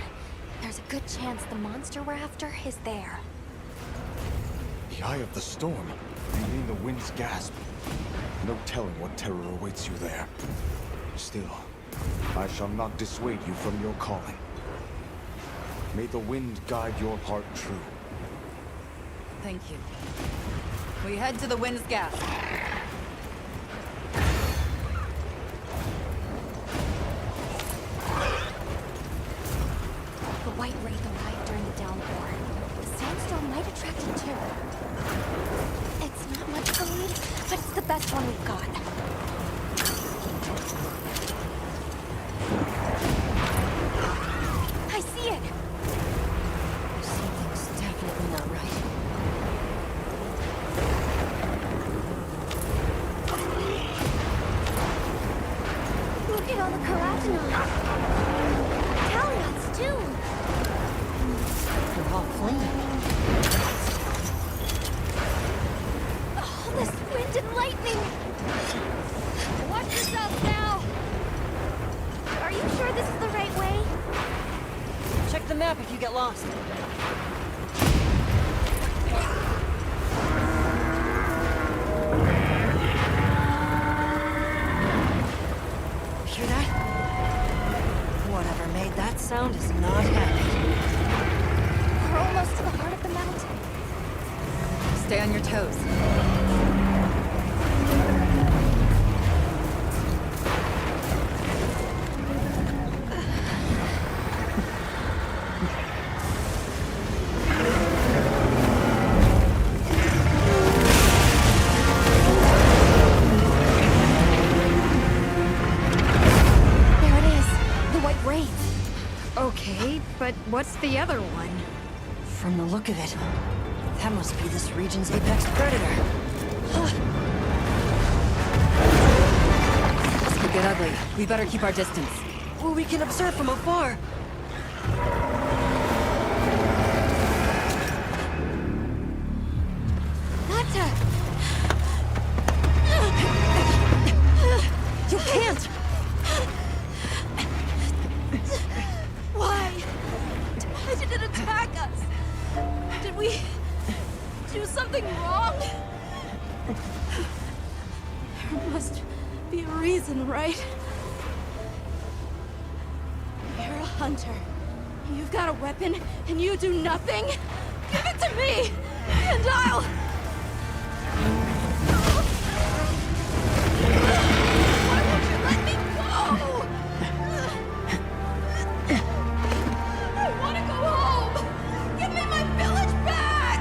There's a good chance the monster we're after is there. The Eye of the Storm? You mean the wind's gasp? No telling what terror awaits you there. Still, I shall not dissuade you from your calling. May the wind guide your heart true. Thank you. We head to the wind's gap. The White Wraith arrived during the downpour. The sandstorm might attract it too. It's not much of a lead, but it's the best one we've got. I see it! Something's definitely not right. Look at all the karatanons. Taliots, too. They're all flaming. All this wind and lightning! Watch yourself now. Are you sure this is the right way? Check the map if you get lost. Hear that? Whatever made that sound is not happy. We're almost to the heart of the mountain. Stay on your toes. There it is, the White Wraith. Okay, but what's the other one? From the look of it, that must be this region's apex predator. This could get ugly. We better keep our distance. Well, we can observe from afar. Nata! You can't! Why? Why did it attack us? Did we do something wrong? There must be a reason, right? You're a hunter. You've got a weapon, and you do nothing? Give it to me, and I'll... Why won't you let me go? I want to go home! Give me my village back!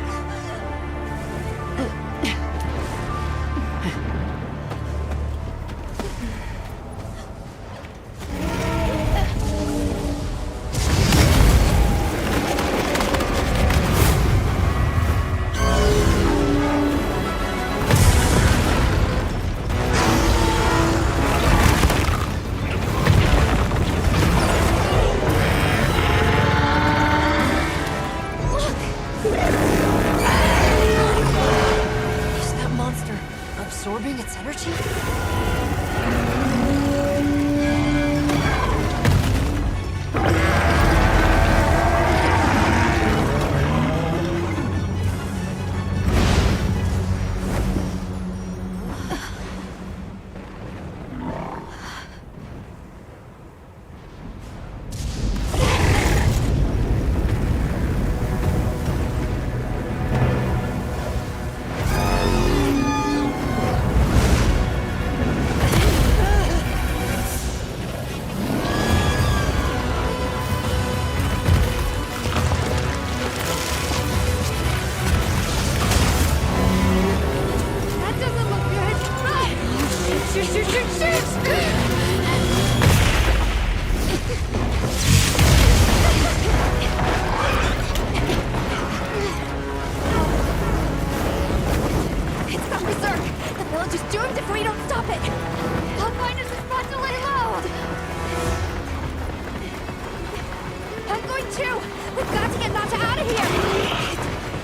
too! We've got to get Nata out of here!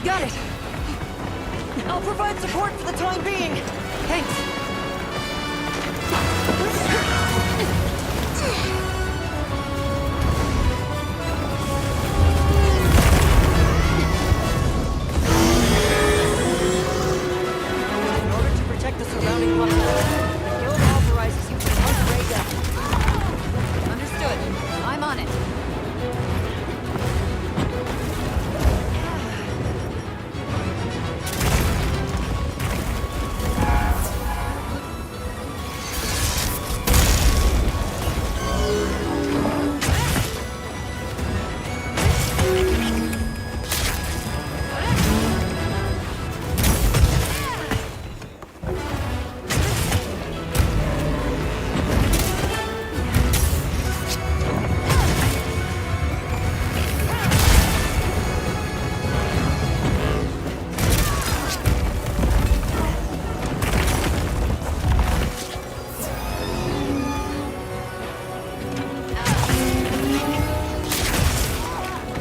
Got it! I'll provide support for the time being! Thanks. In order to protect the surrounding population, the guild authorizes you to hunt ray down. Understood. I'm on it.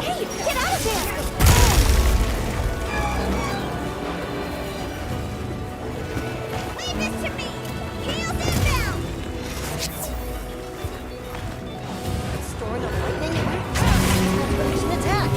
Hey, get out of there! Leave this to me! Heels inbound! Storing a lightning? Operation attack!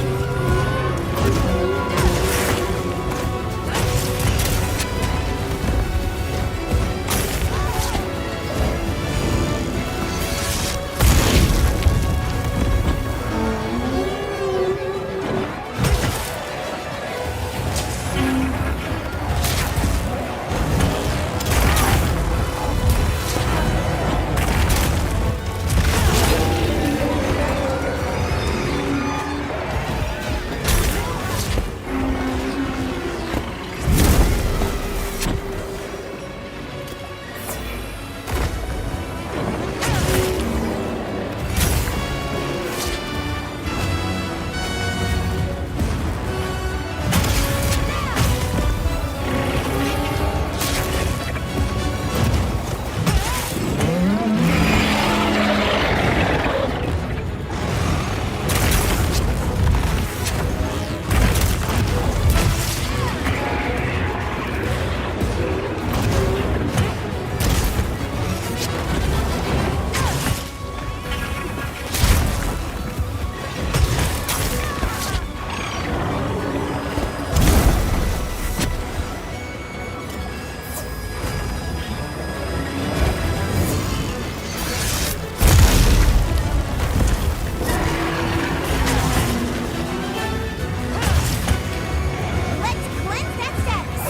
Let's cleanse that status!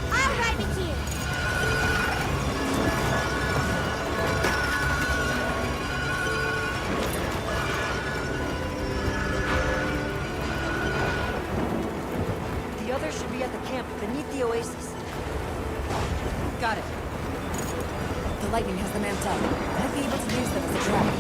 I'll ride with you! The others should be at the camp beneath the oasis. Got it. The lightning has them amped up. Might be able to use them as a trap.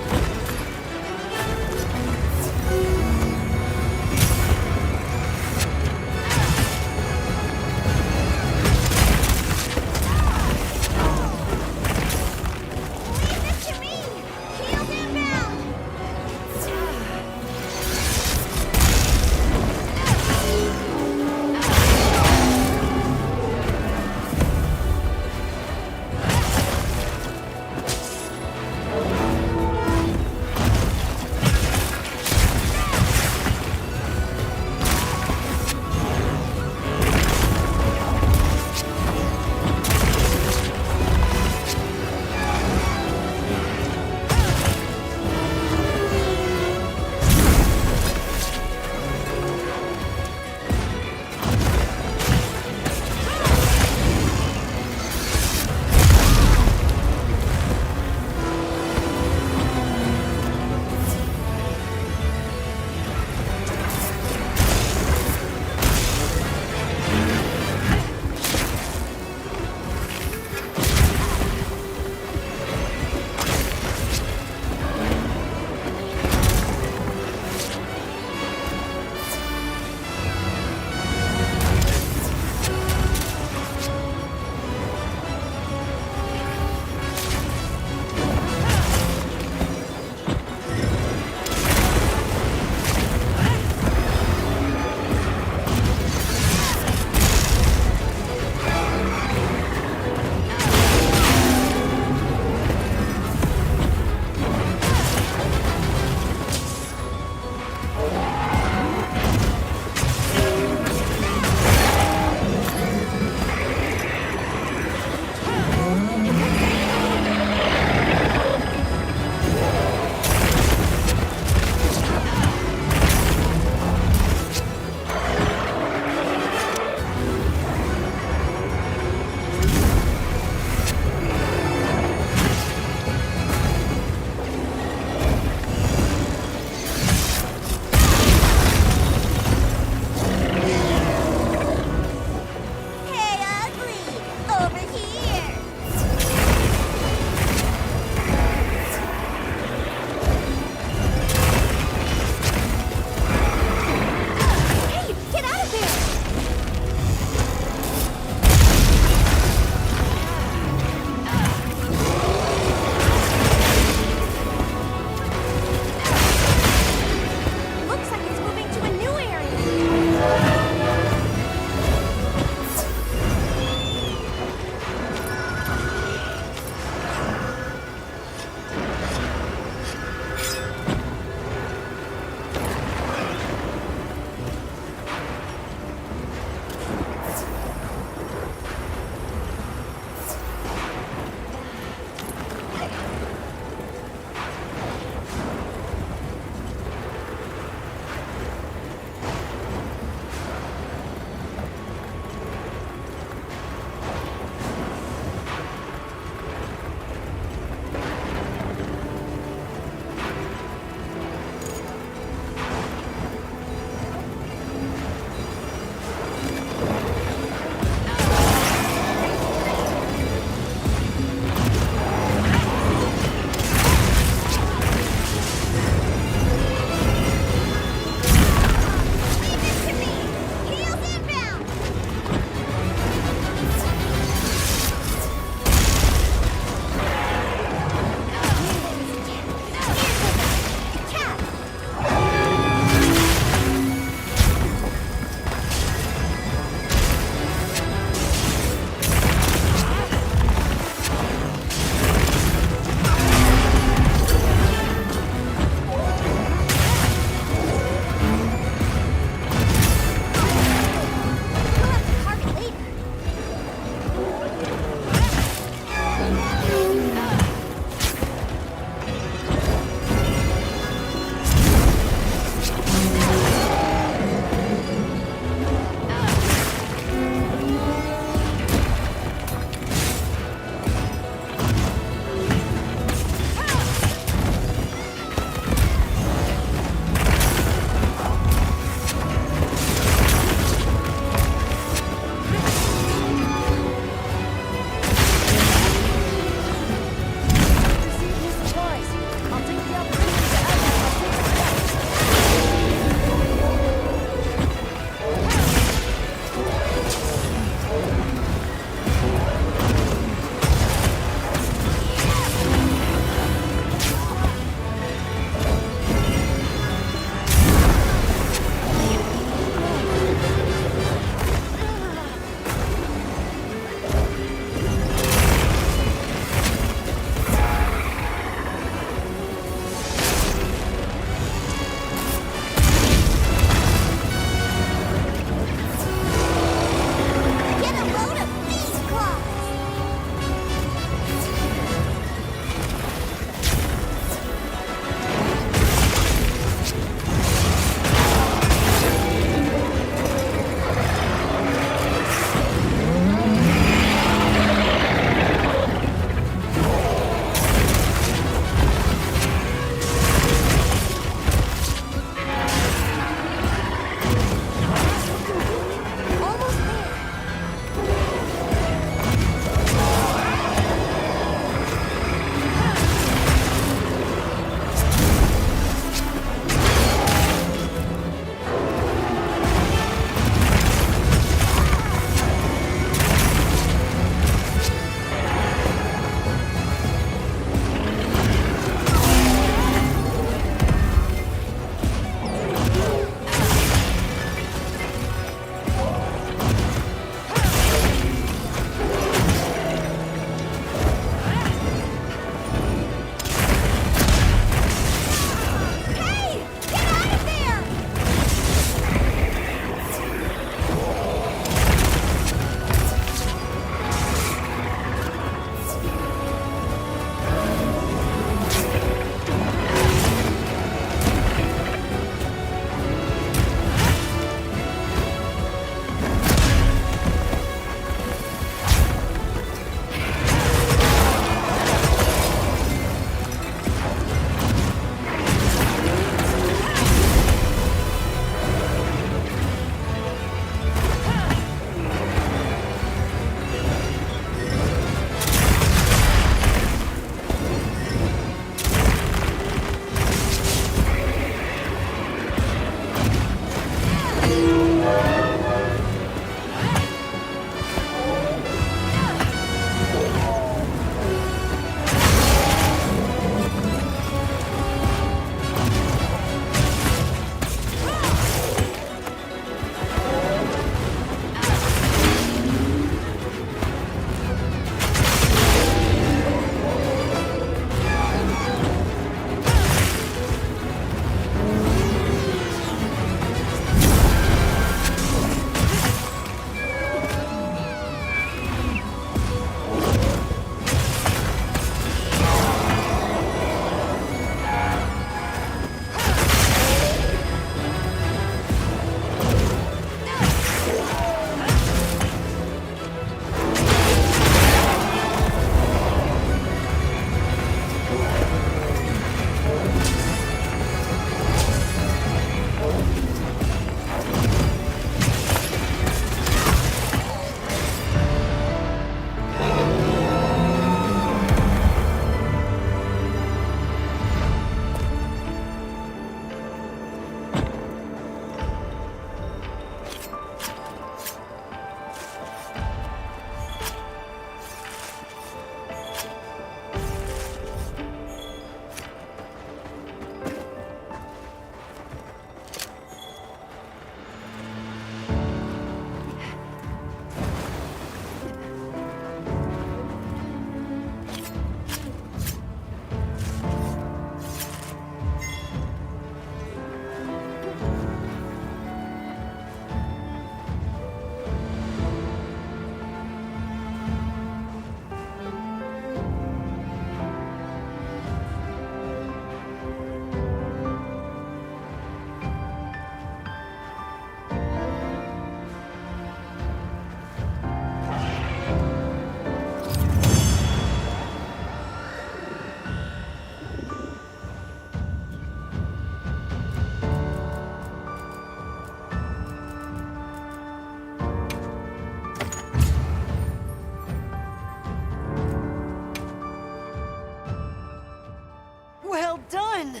done!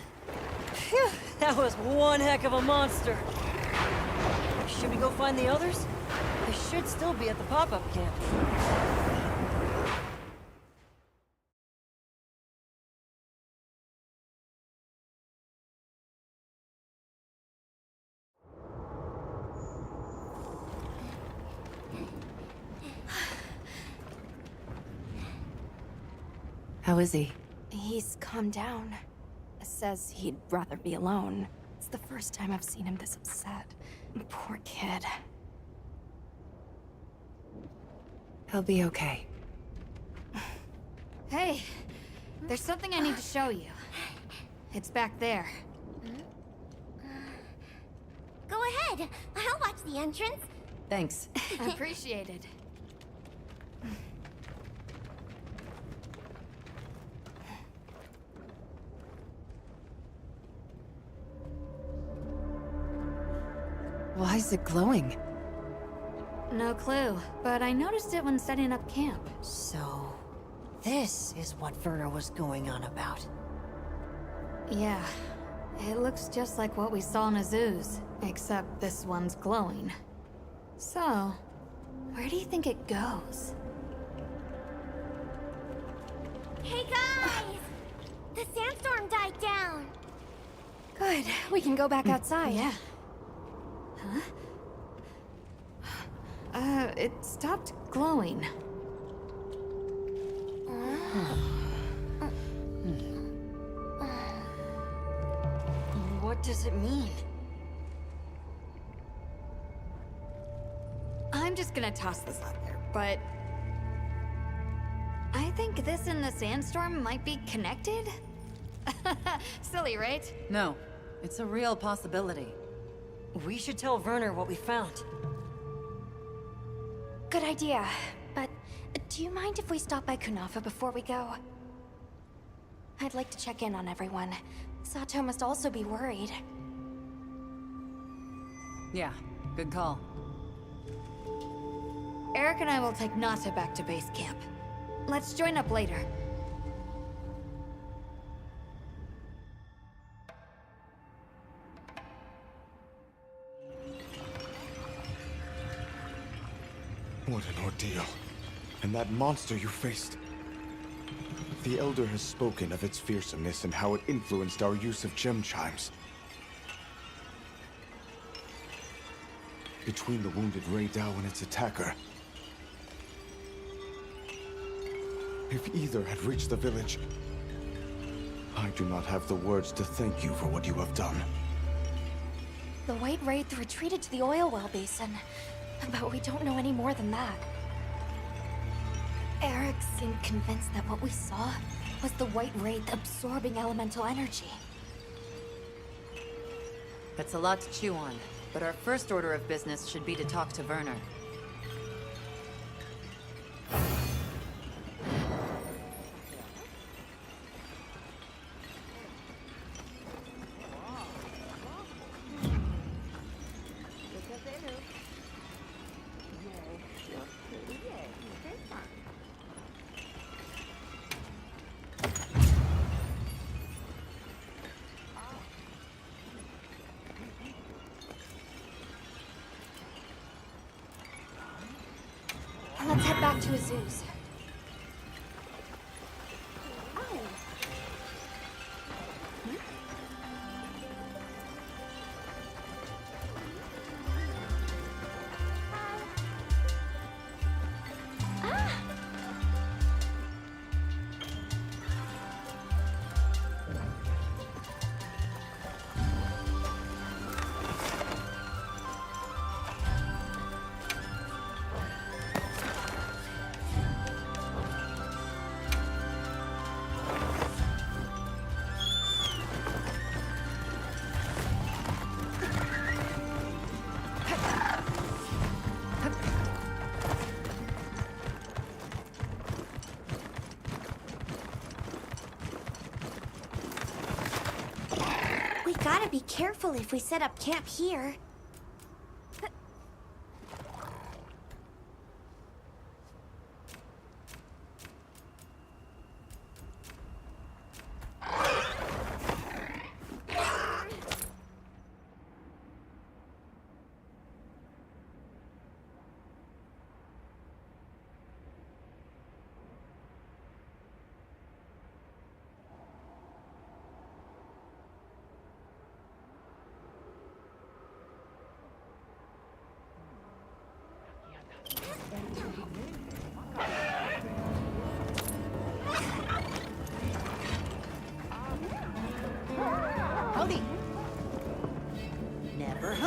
Phew, that was one heck of a monster. Should we go find the others? They should still be at the pop-up camp. How is he? He's calmed down. Says he'd rather be alone. It's the first time I've seen him this upset. Poor kid. He'll be okay. Hey, there's something I need to show you. It's back there. Go ahead. I'll watch the entrance. Thanks. Appreciated. Why is it glowing? No clue, but I noticed it when setting up camp. So, this is what Werner was going on about. Yeah, it looks just like what we saw in Azu's, except this one's glowing. So, where do you think it goes? Hey guys! The sandstorm died down. Good. We can go back outside. Yeah. Huh? It stopped glowing. What does it mean? I'm just gonna toss this out there, but... I think this and the sandstorm might be connected? Silly, right? No, it's a real possibility. We should tell Werner what we found. Good idea. But do you mind if we stop by Kunafa before we go? I'd like to check in on everyone. Sato must also be worried. Yeah, good call. Eric and I will take Nata back to base camp. Let's join up later. What an ordeal. And that monster you faced. The Elder has spoken of its fearsomeness and how it influenced our use of gem chimes. Between the wounded Rei Dao and its attacker, if either had reached the village, I do not have the words to thank you for what you have done. The White Wraith retreated to the oil well basin, but we don't know any more than that. Eric seemed convinced that what we saw was the White Wraith absorbing elemental energy. That's a lot to chew on, but our first order of business should be to talk to Werner. Let's head back to Azu's. We gotta be careful if we set up camp here.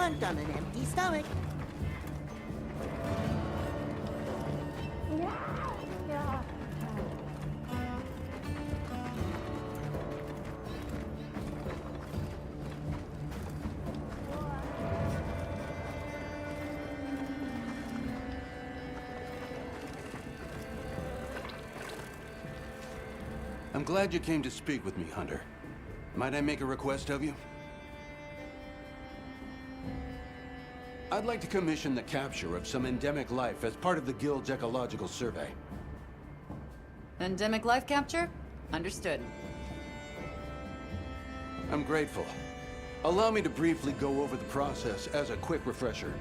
hunt on an empty stomach. I'm glad you came to speak with me, Hunter. Might I make a request of you? I'd like to commission the capture of some endemic life as part of the Guild's ecological survey. Endemic life capture? Understood. I'm grateful. Allow me to briefly go over the process as a quick refresher.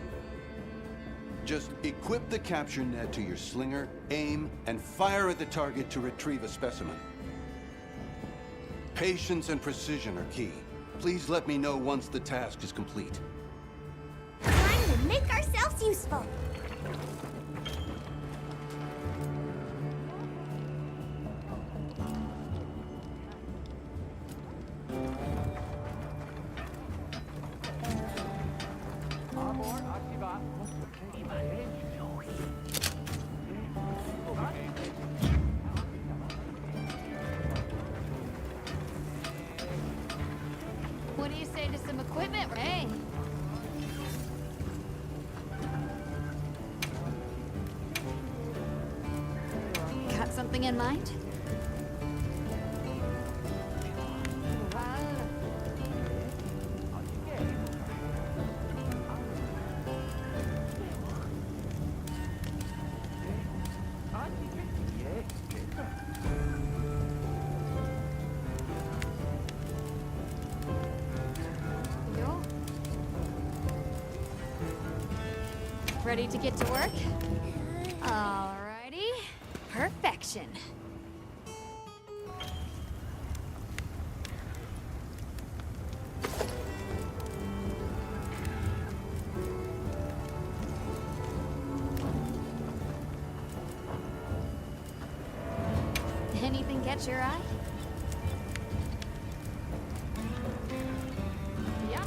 Just equip the capture net to your slinger, aim, and fire at the target to retrieve a specimen. Patience and precision are key. Please let me know once the task is complete. Time to make ourselves useful. What do you say to some equipment, Ray? Got something in mind? Ready to get to work? Alrighty. Perfection. Anything catch your eye? Yeah.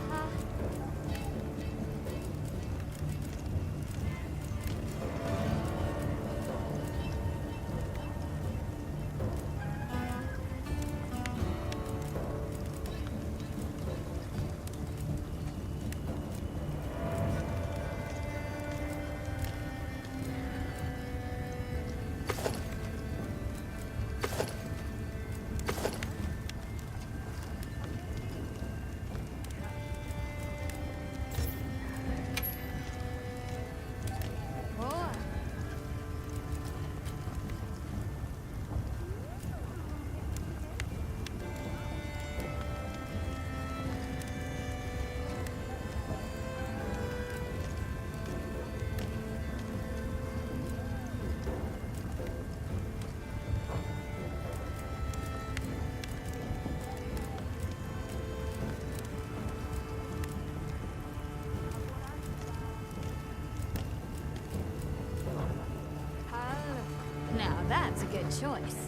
Now that's a good choice.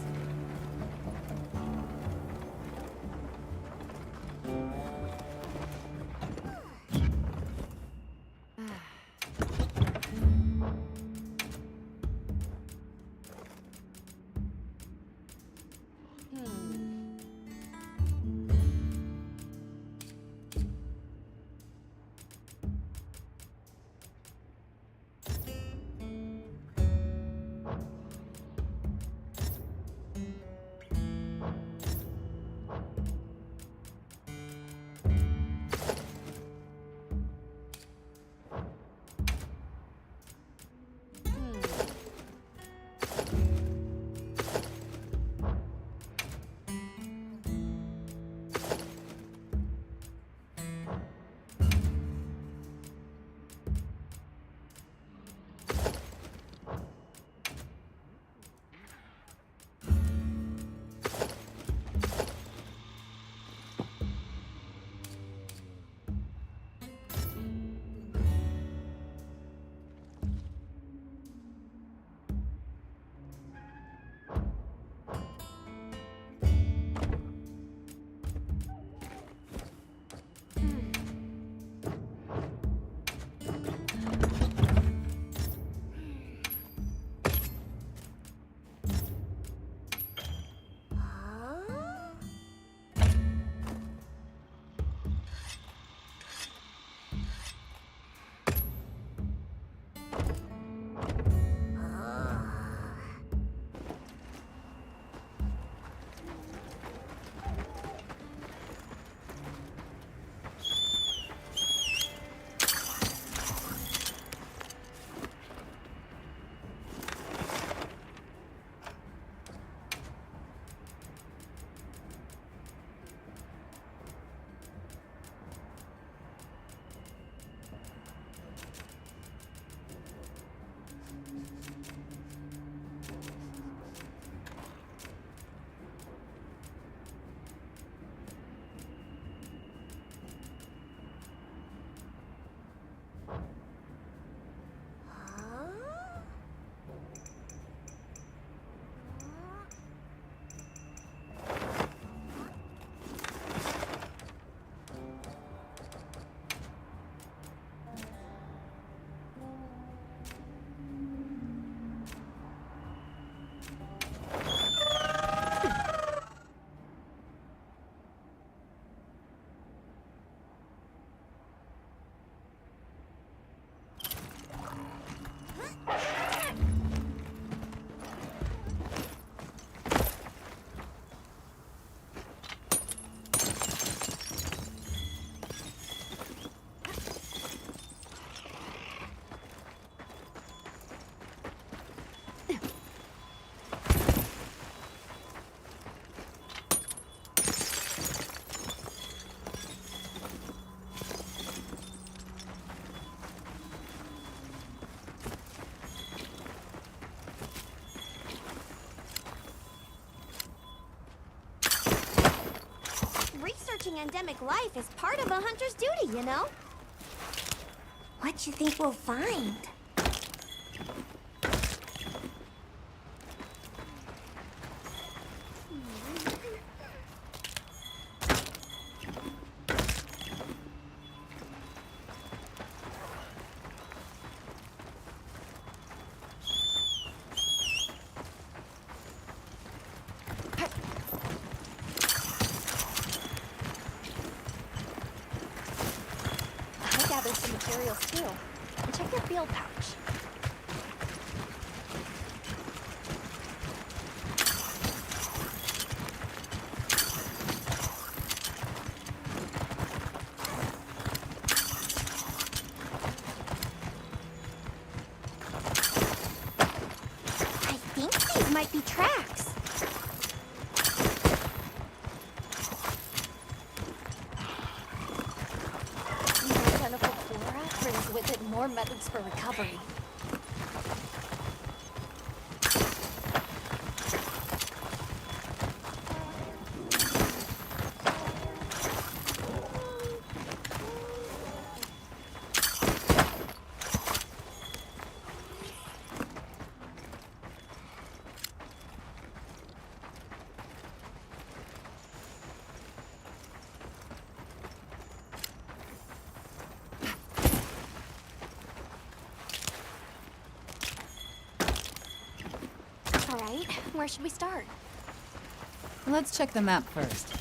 watching endemic life is part of a hunter's duty, you know? What you think we'll find? Some materials too. And check your field pouch. I think these might be tracks. Plentiful flora brings with it more methods for recovery. All right, where should we start? Let's check the map first.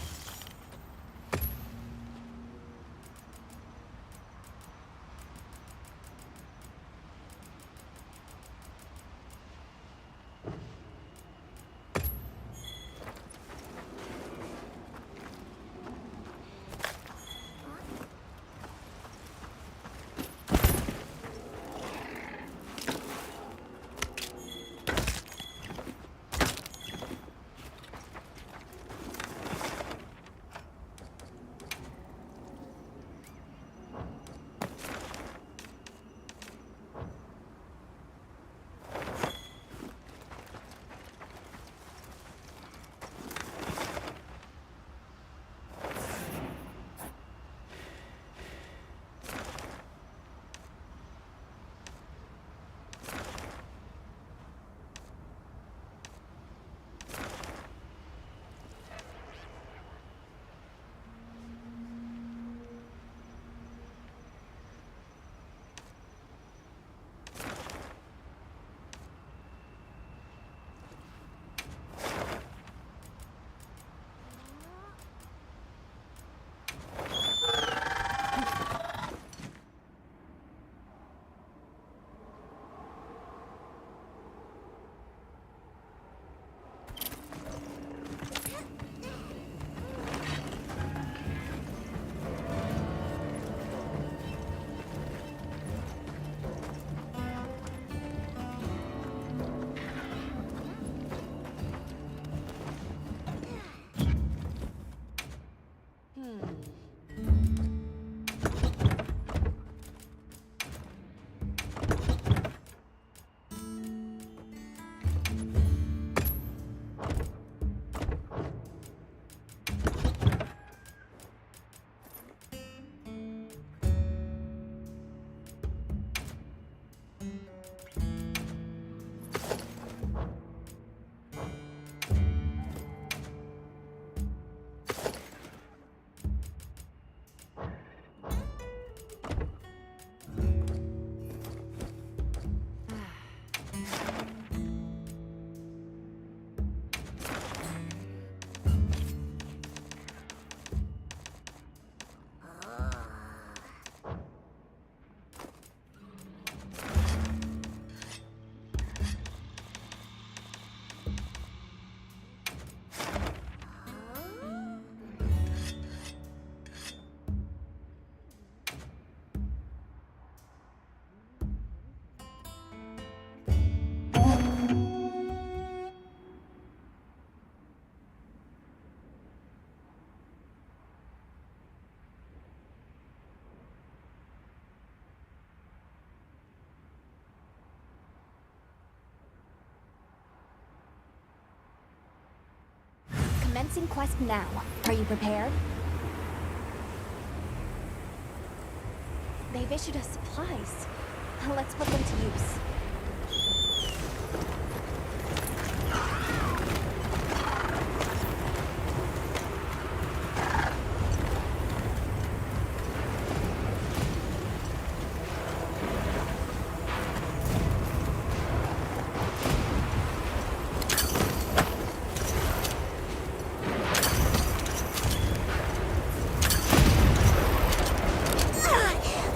Commencing quest now. Are you prepared? they've issued us supplies. Let's put them to use.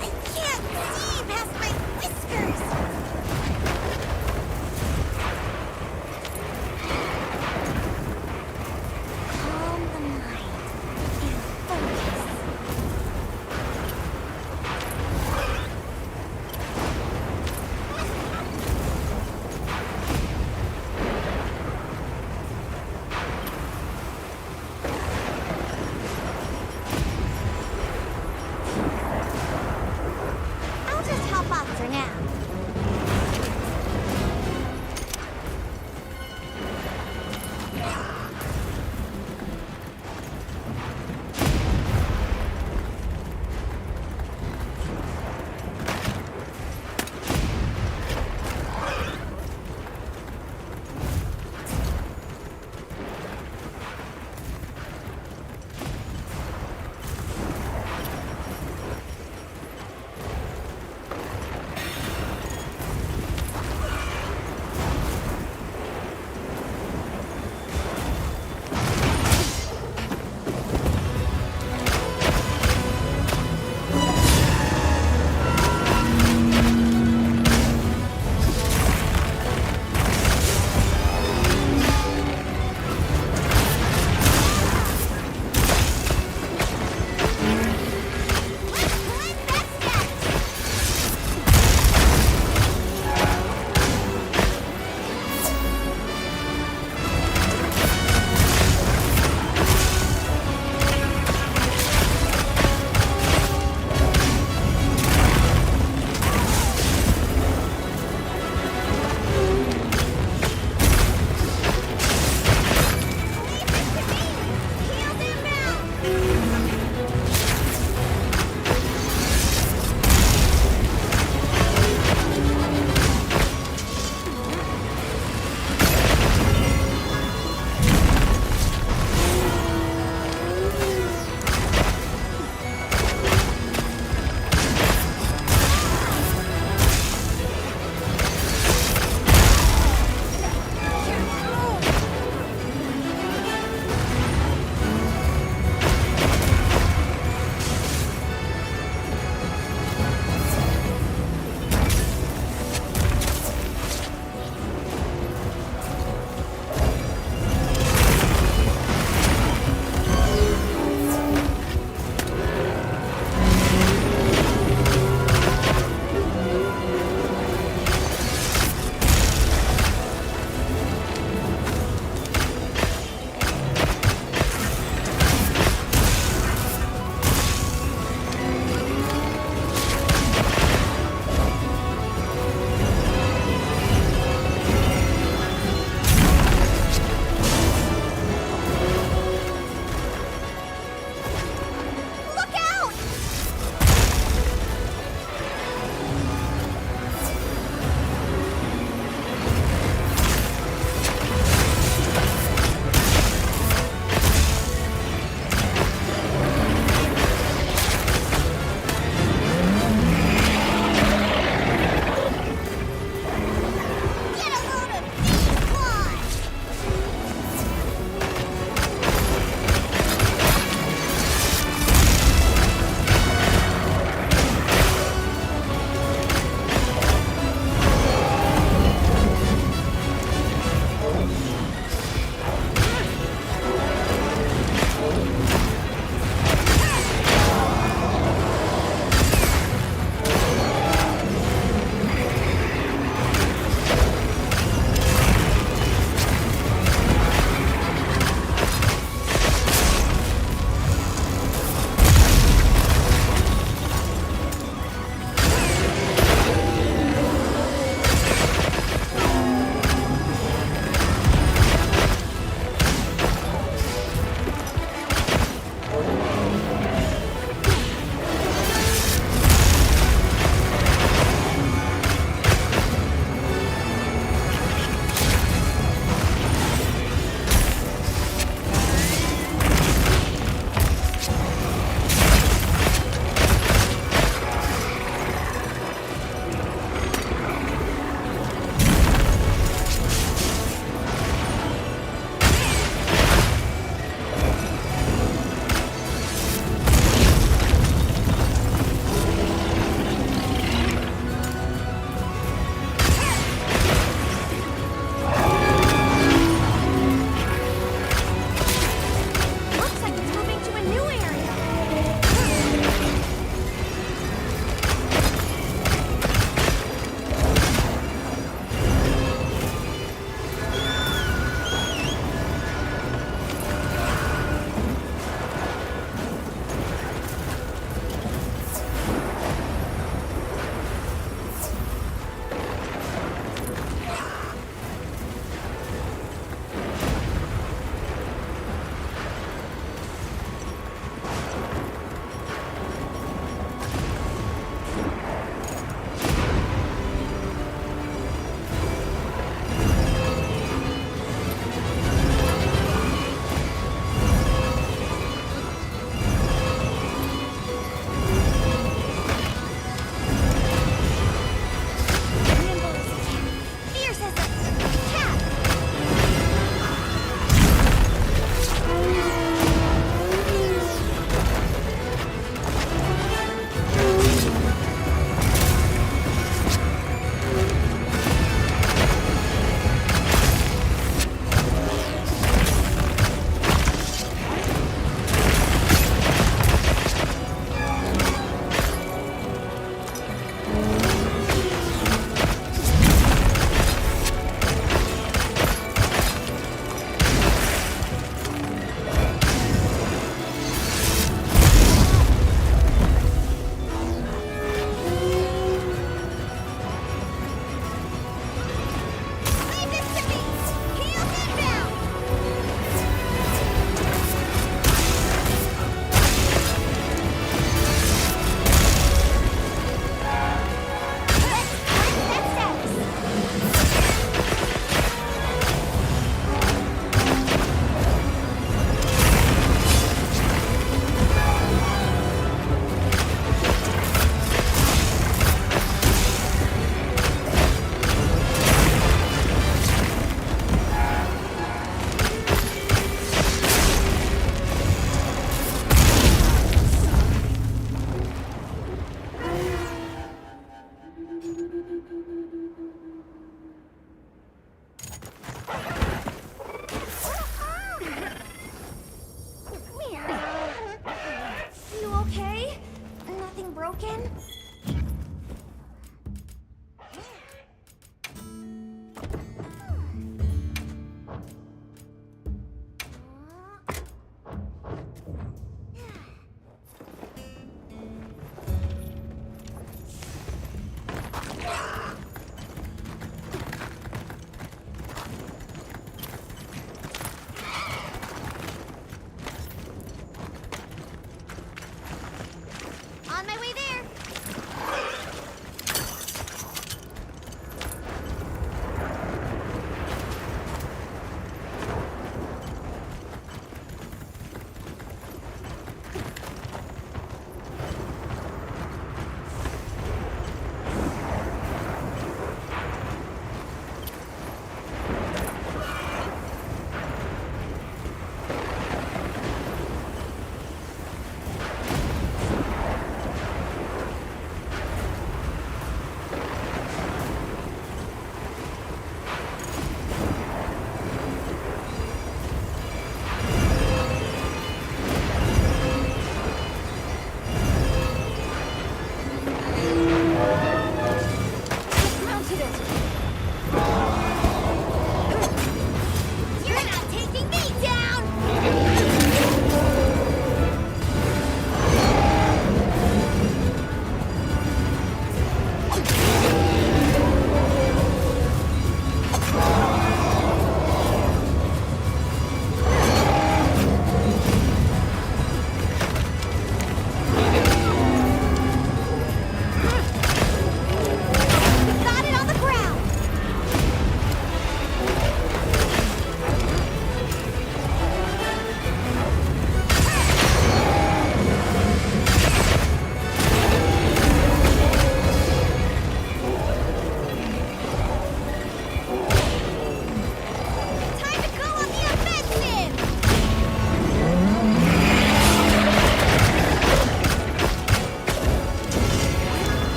I can't see past my whiskers!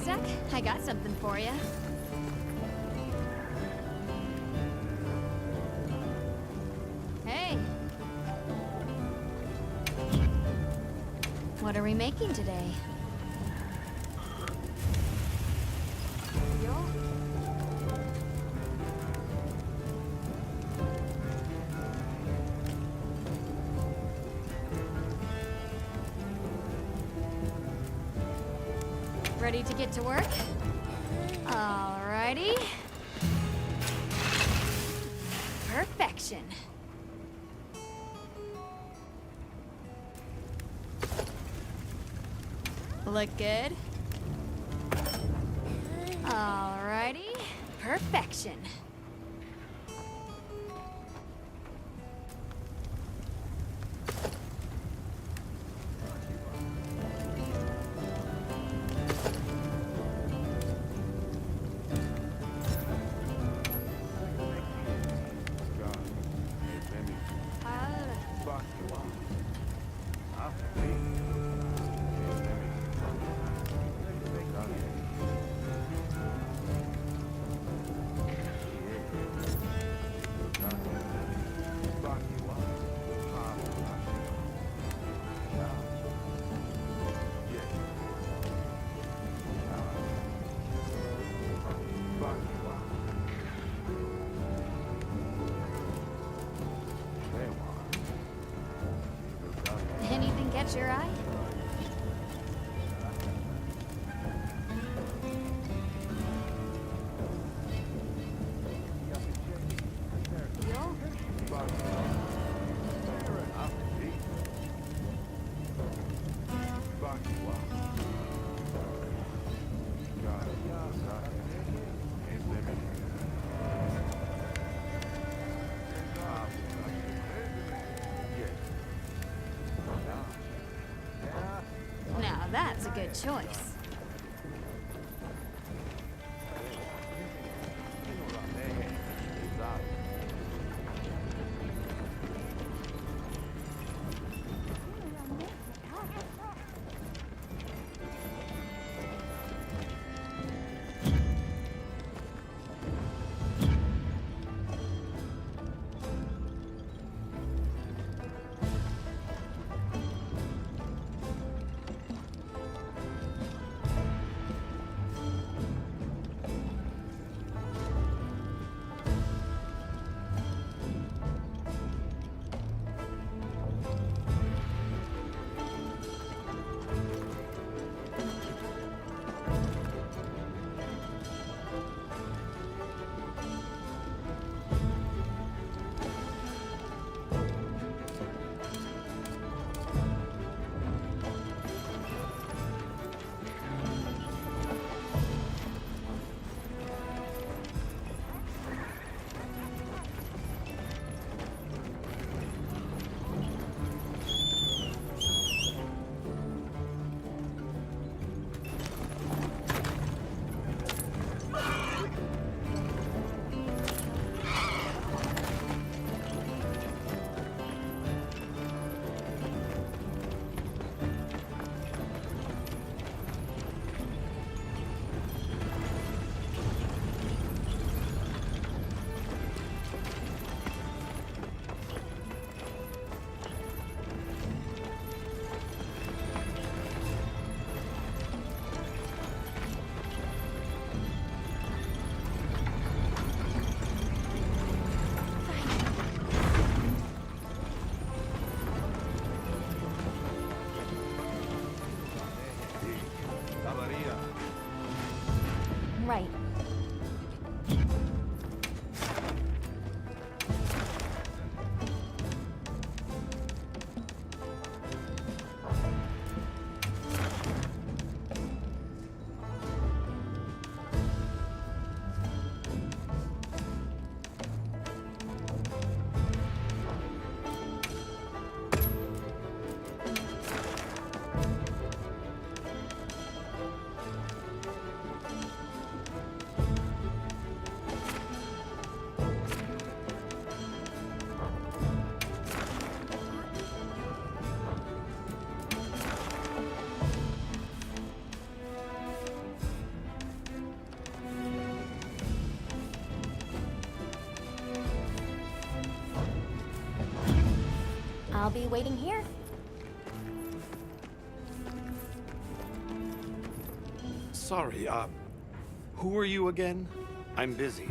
sec? I got something for you. Hey. What are we making today? Ready to get to work? Alrighty. Perfection. Look good? Alrighty. Perfection. Anything catch your eye? Now that's a good choice. I'll be waiting here. Sorry, who are you again? I'm busy.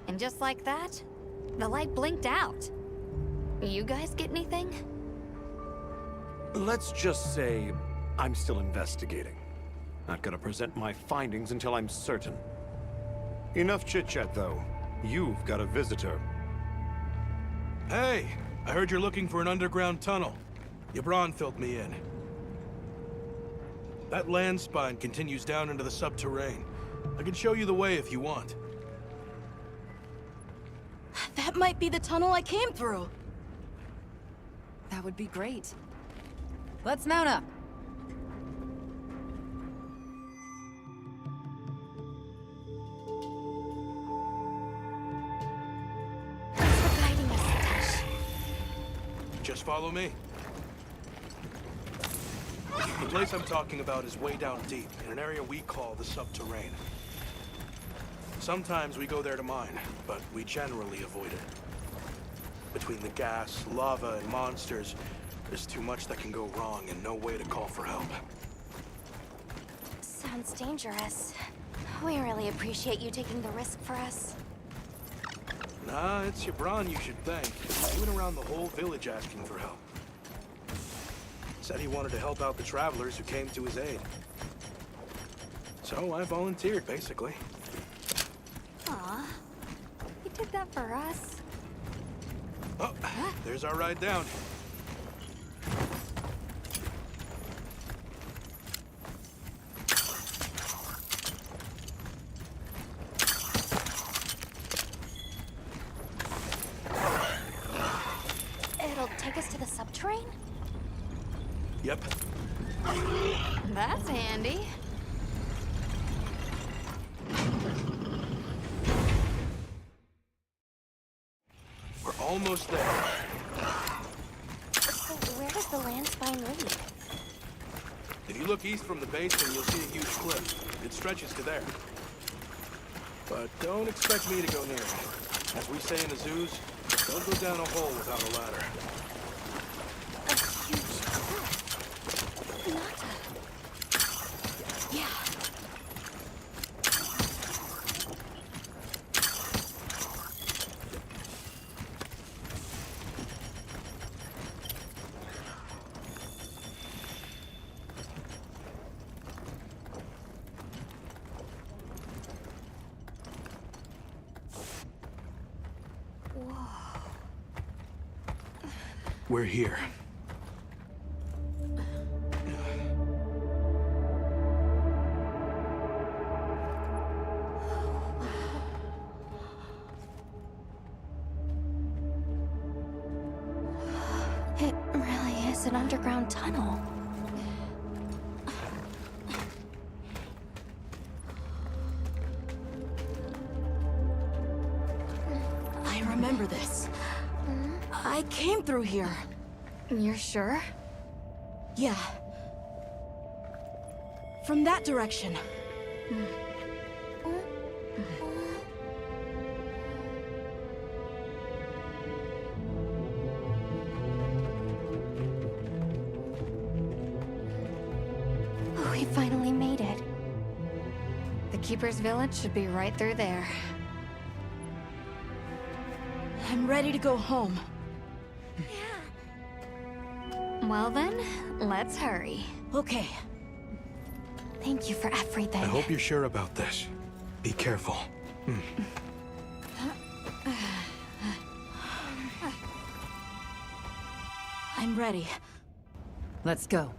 And just like that, the light blinked out. You guys get anything? Let's just say I'm still investigating. Not gonna present my findings until I'm certain. Enough chit-chat, though. You've got a visitor. Hey, I heard you're looking for an underground tunnel. Yabron filled me in. That land spine continues down into the subterrane. I can show you the way if you want. That might be the tunnel I came through. That would be great. Let's mount up. Thanks for guiding us, Satoshi. Just follow me. The place I'm talking about is way down deep, in an area we call the subterrane. Sometimes we go there to mine, but we generally avoid it. Between the gas, lava, and monsters, there's too much that can go wrong and no way to call for help. Sounds dangerous. We really appreciate you taking the risk for us. Nah, it's Yabron you should thank. He went around the whole village asking for help. Said he wanted to help out the travelers who came to his aid. So I volunteered, basically. Aw, you did that for us. Oh, there's our ride down. It'll take us to the subterrane? Yep. That's handy. We're almost there. So where does the land spine lead? If you look east from the basin, you'll see a huge cliff. It stretches to there. But don't expect me to go near it. As we say in the zoos, don't go down a hole without a ladder. A huge cliff. Not a... Yeah. We're here. It really is an underground tunnel. I remember this. I came through here. You're sure? Yeah. From that direction. We finally made it. The Keeper's Village should be right through there. I'm ready to go home. Well then, let's hurry. Okay. Thank you for everything. I hope you're sure about this. Be careful. I'm ready. Let's go.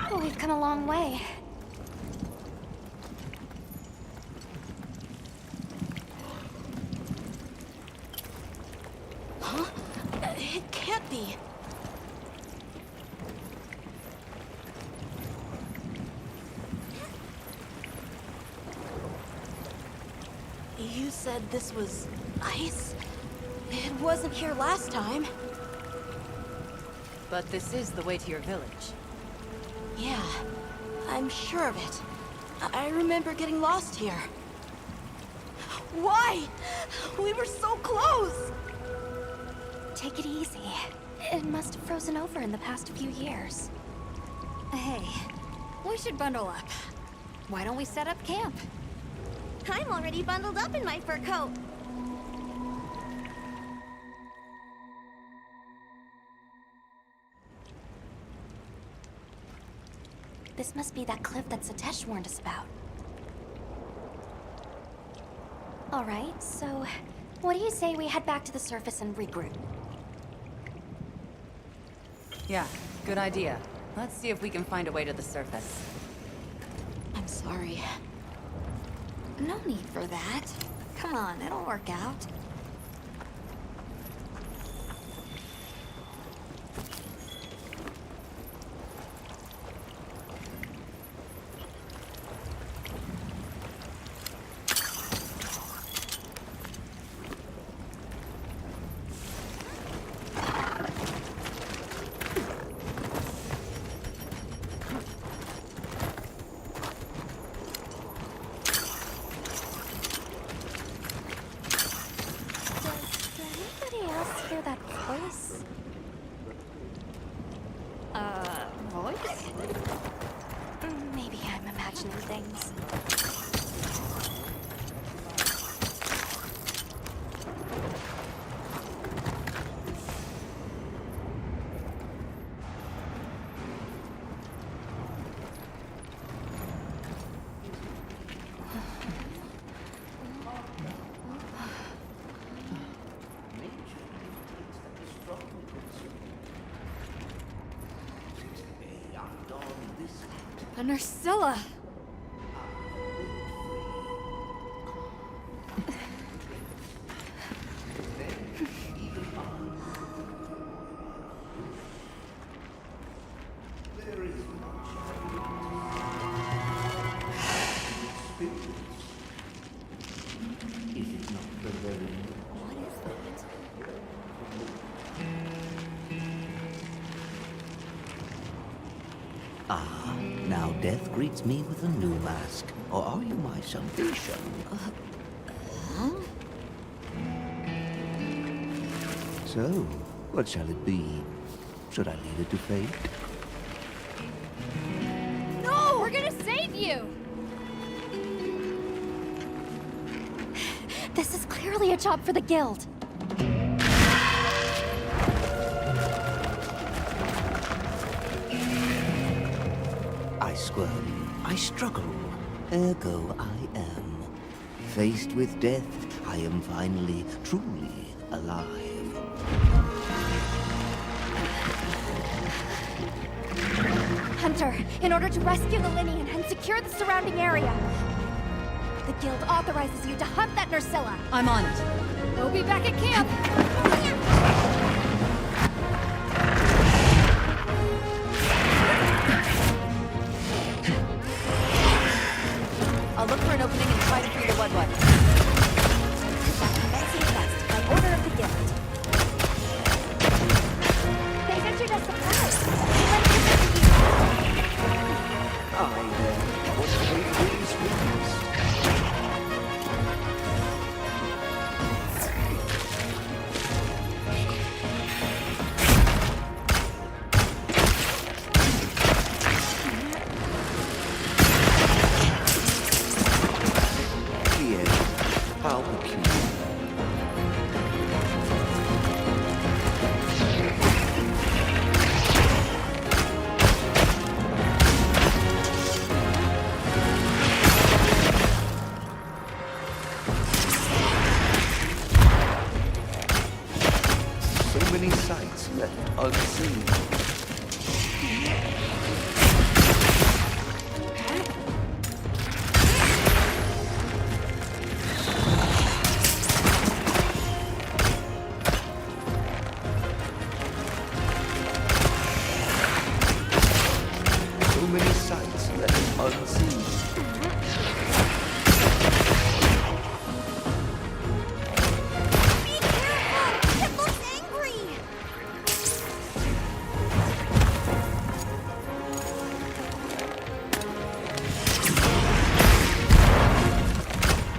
Oh, we've come a long way. Huh? It can't be. You said this was ice? It wasn't here last time. But this is the way to your village. Yeah, I'm sure of it. I remember getting lost here. Why? We were so close! Take it easy. It must have frozen over in the past few years. Hey, we should bundle up. Why don't we set up camp? I'm already bundled up in my fur coat. This must be that cliff that Satesh warned us about. Alright, so what do you say we head back to the surface and regroup? Yeah, good idea. Let's see if we can find a way to the surface. I'm sorry. No need for that. Come on, it'll work out. Hear that voice? Voice? Maybe I'm imagining things. A Nursilla! Ah, now death greets me with a new mask. Or are you my salvation? Huh? So, what shall it be? Should I leave it to fate? No! We're gonna save you! This is clearly a job for the guild. I squirm, I struggle, ergo I am. Faced with death, I am finally, truly alive. Hunter, in order to rescue the Linean and secure the surrounding area, the guild authorizes you to hunt that Nursilla. I'm on it. We'll be back at camp! I'll look for an opening and try to free the Wudwud. Fancy quest by order of the guild. They've entered a surprise. I was waiting sweetness. How peculiar. So many sights left unseen. It looks angry!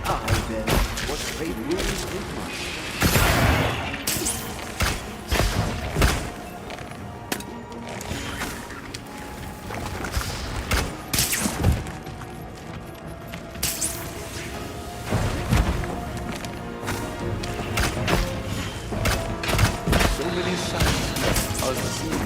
I then was made rules with my so many sights unseen.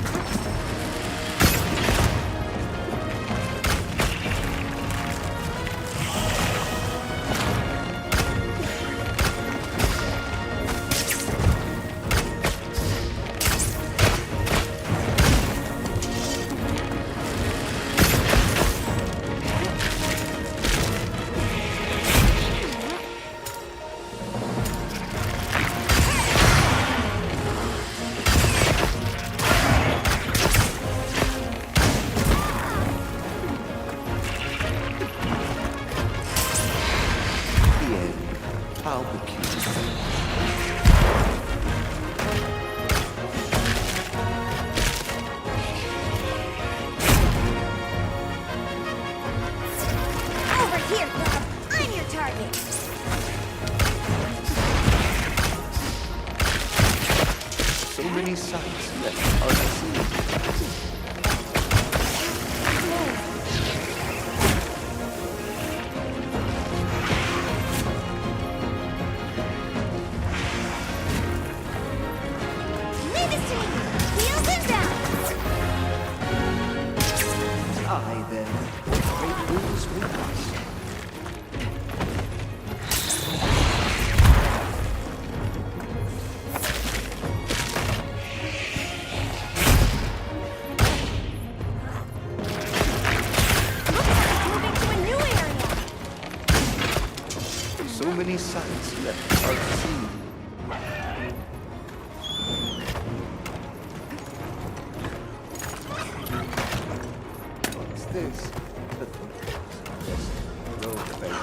The end. How peculiar. Over here, Bob. I'm your target. So many sights left unseen. Leave this to me. Wheels inbound. I then was made rules with us. Moving to a new area. So many sights left unseen. What's this? Just roll the bait.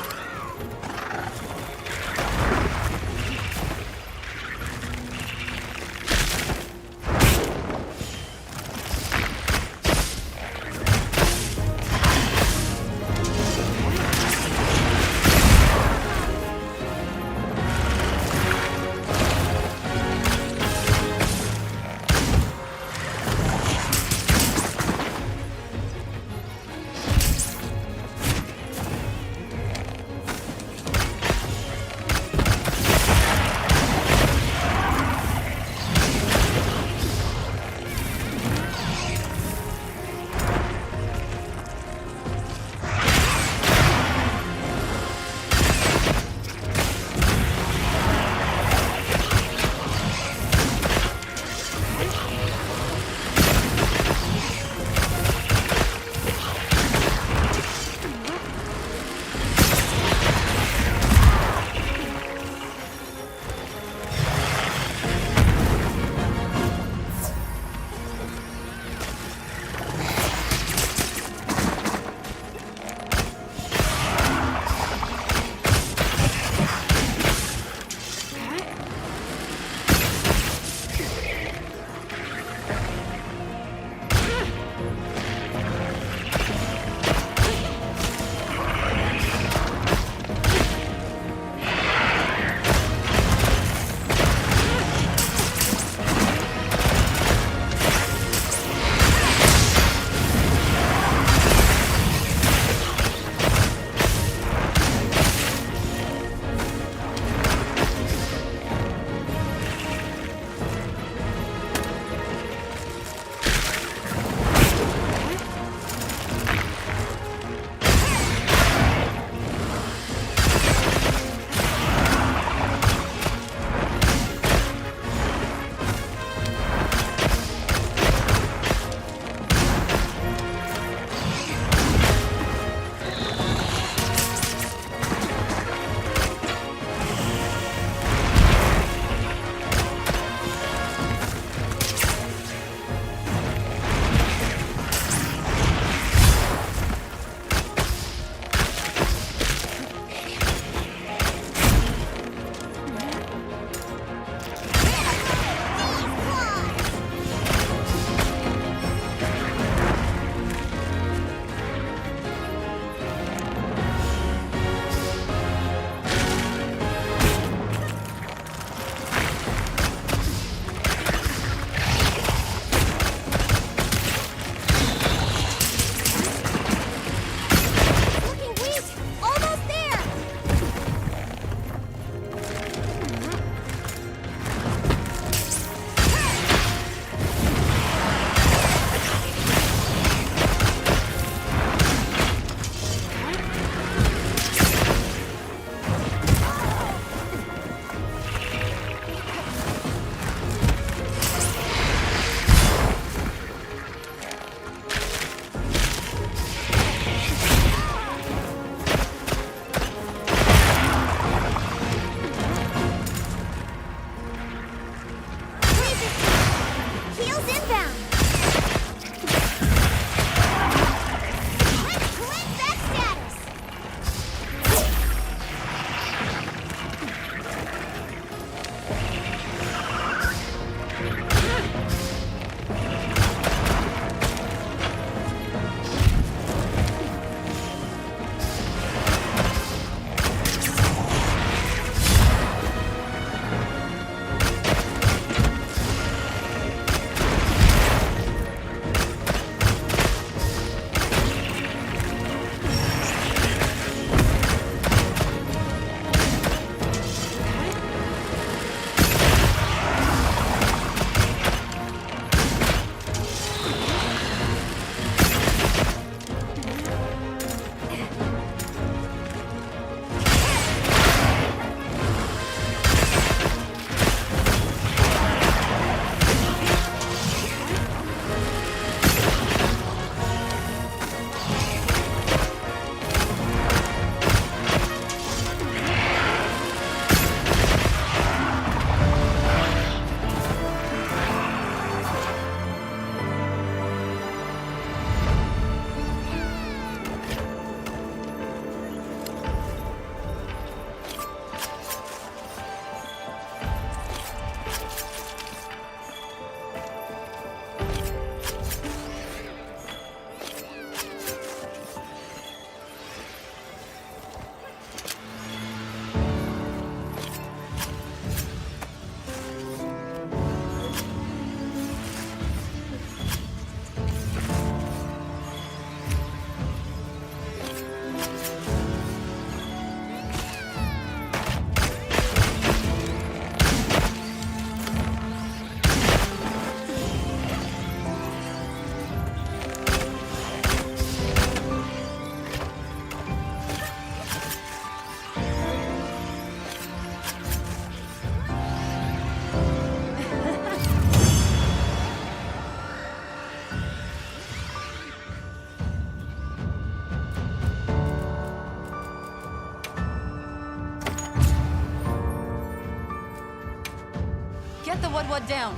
Start the Wood down.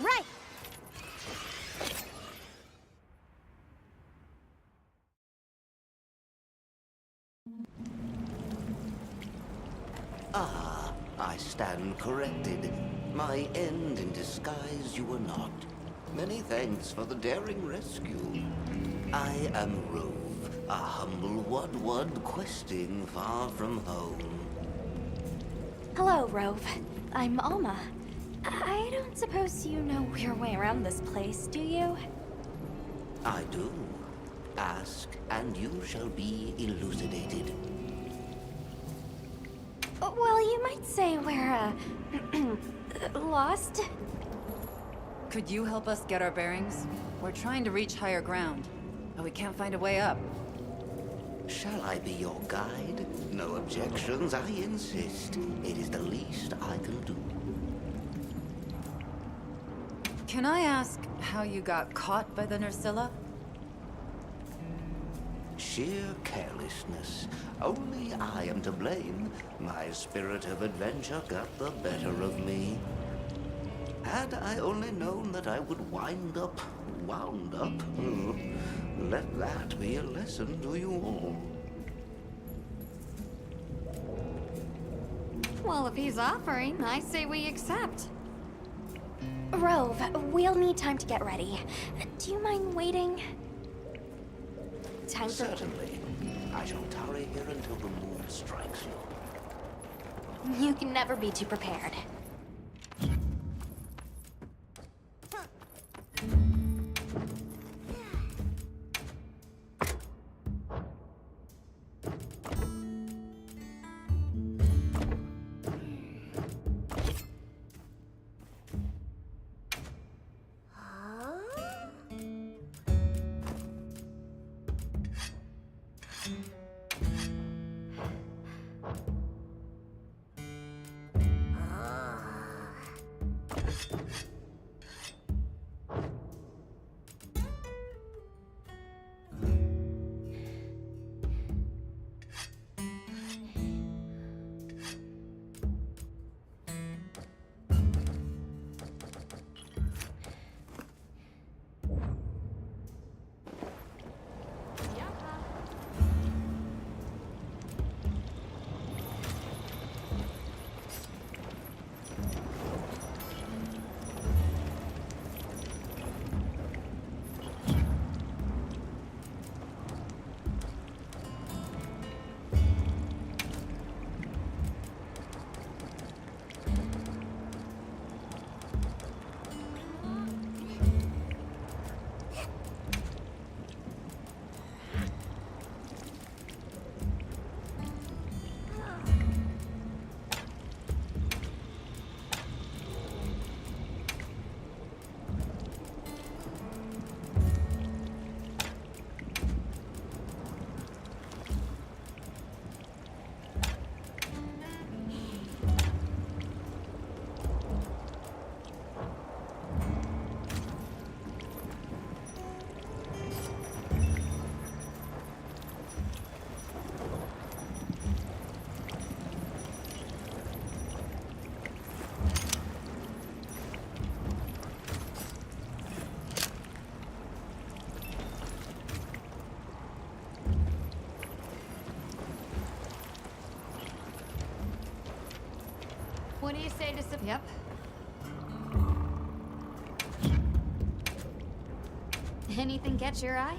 Right! Ah, I stand corrected. My end in disguise you were not. Many thanks for the daring rescue. I am Rove, a humble Wud questing far from home. Hello, Rove. I'm Alma. I don't suppose you know your way around this place, do you? I do. Ask, and you shall be elucidated. Well, you might say we're, lost. Could you help us get our bearings? We're trying to reach higher ground, but we can't find a way up. Shall I be your guide? No objections, I insist. It is the least I can do. Can I ask how you got caught by the Nursilla? Sheer carelessness. Only I am to blame. My spirit of adventure got the better of me. Had I only known that I would wound up, let that be a lesson to you all. Well, if he's offering, I say we accept. Rove, we'll need time to get ready. Do you mind waiting? Time for... Certainly. I shall tarry here until the moon strikes you. You can never be too prepared. What do you say to some... Yep. Anything catch your eye?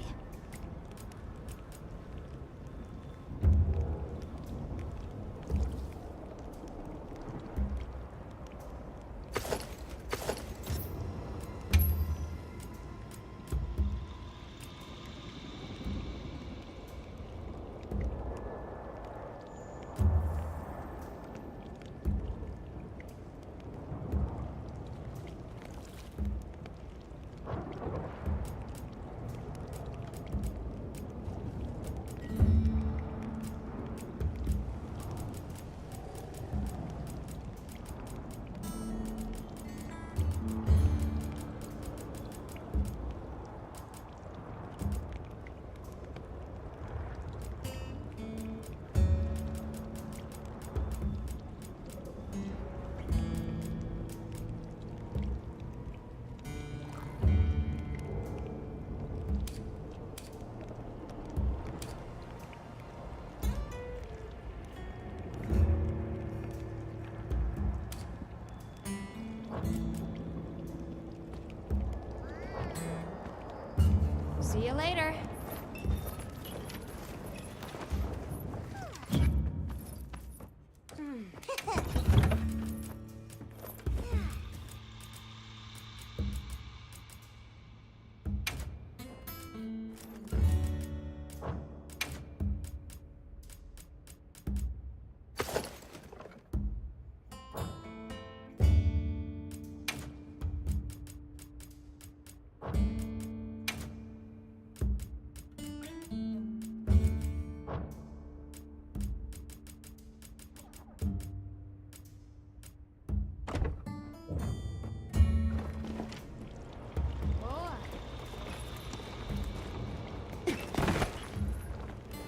later.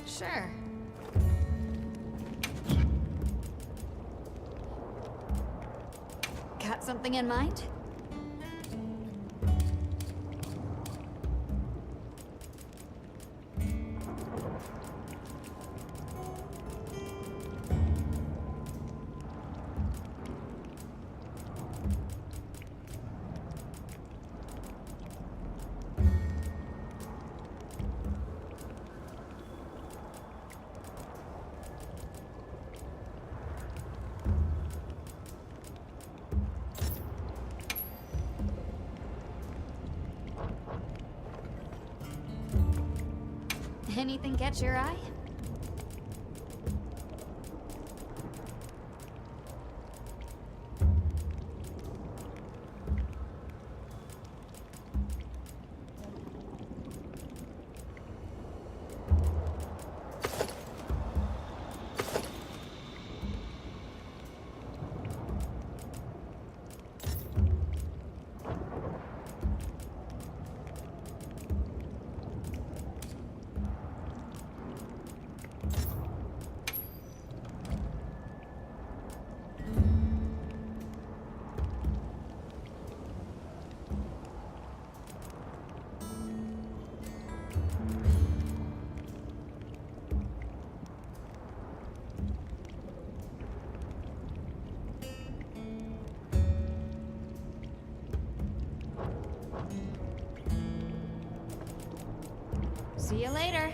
Sure. Got something in mind? Anything catch your eye? See you later.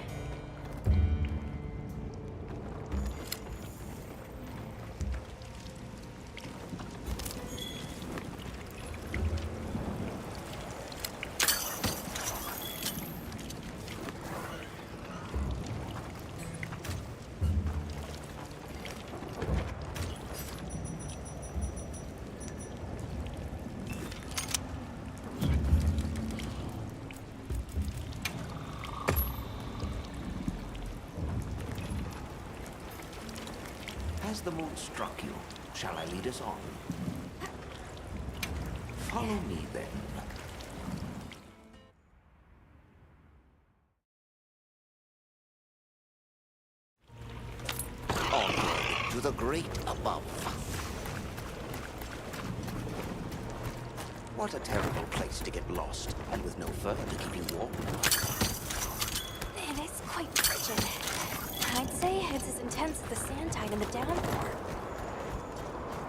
Has the mood struck you? Shall I lead us on? Follow me then. Onward to the great above. What a terrible place to get lost, and with no fur to keep you warm. It is quite frigid. I'd say it's as intense as the sand tide in the downpour.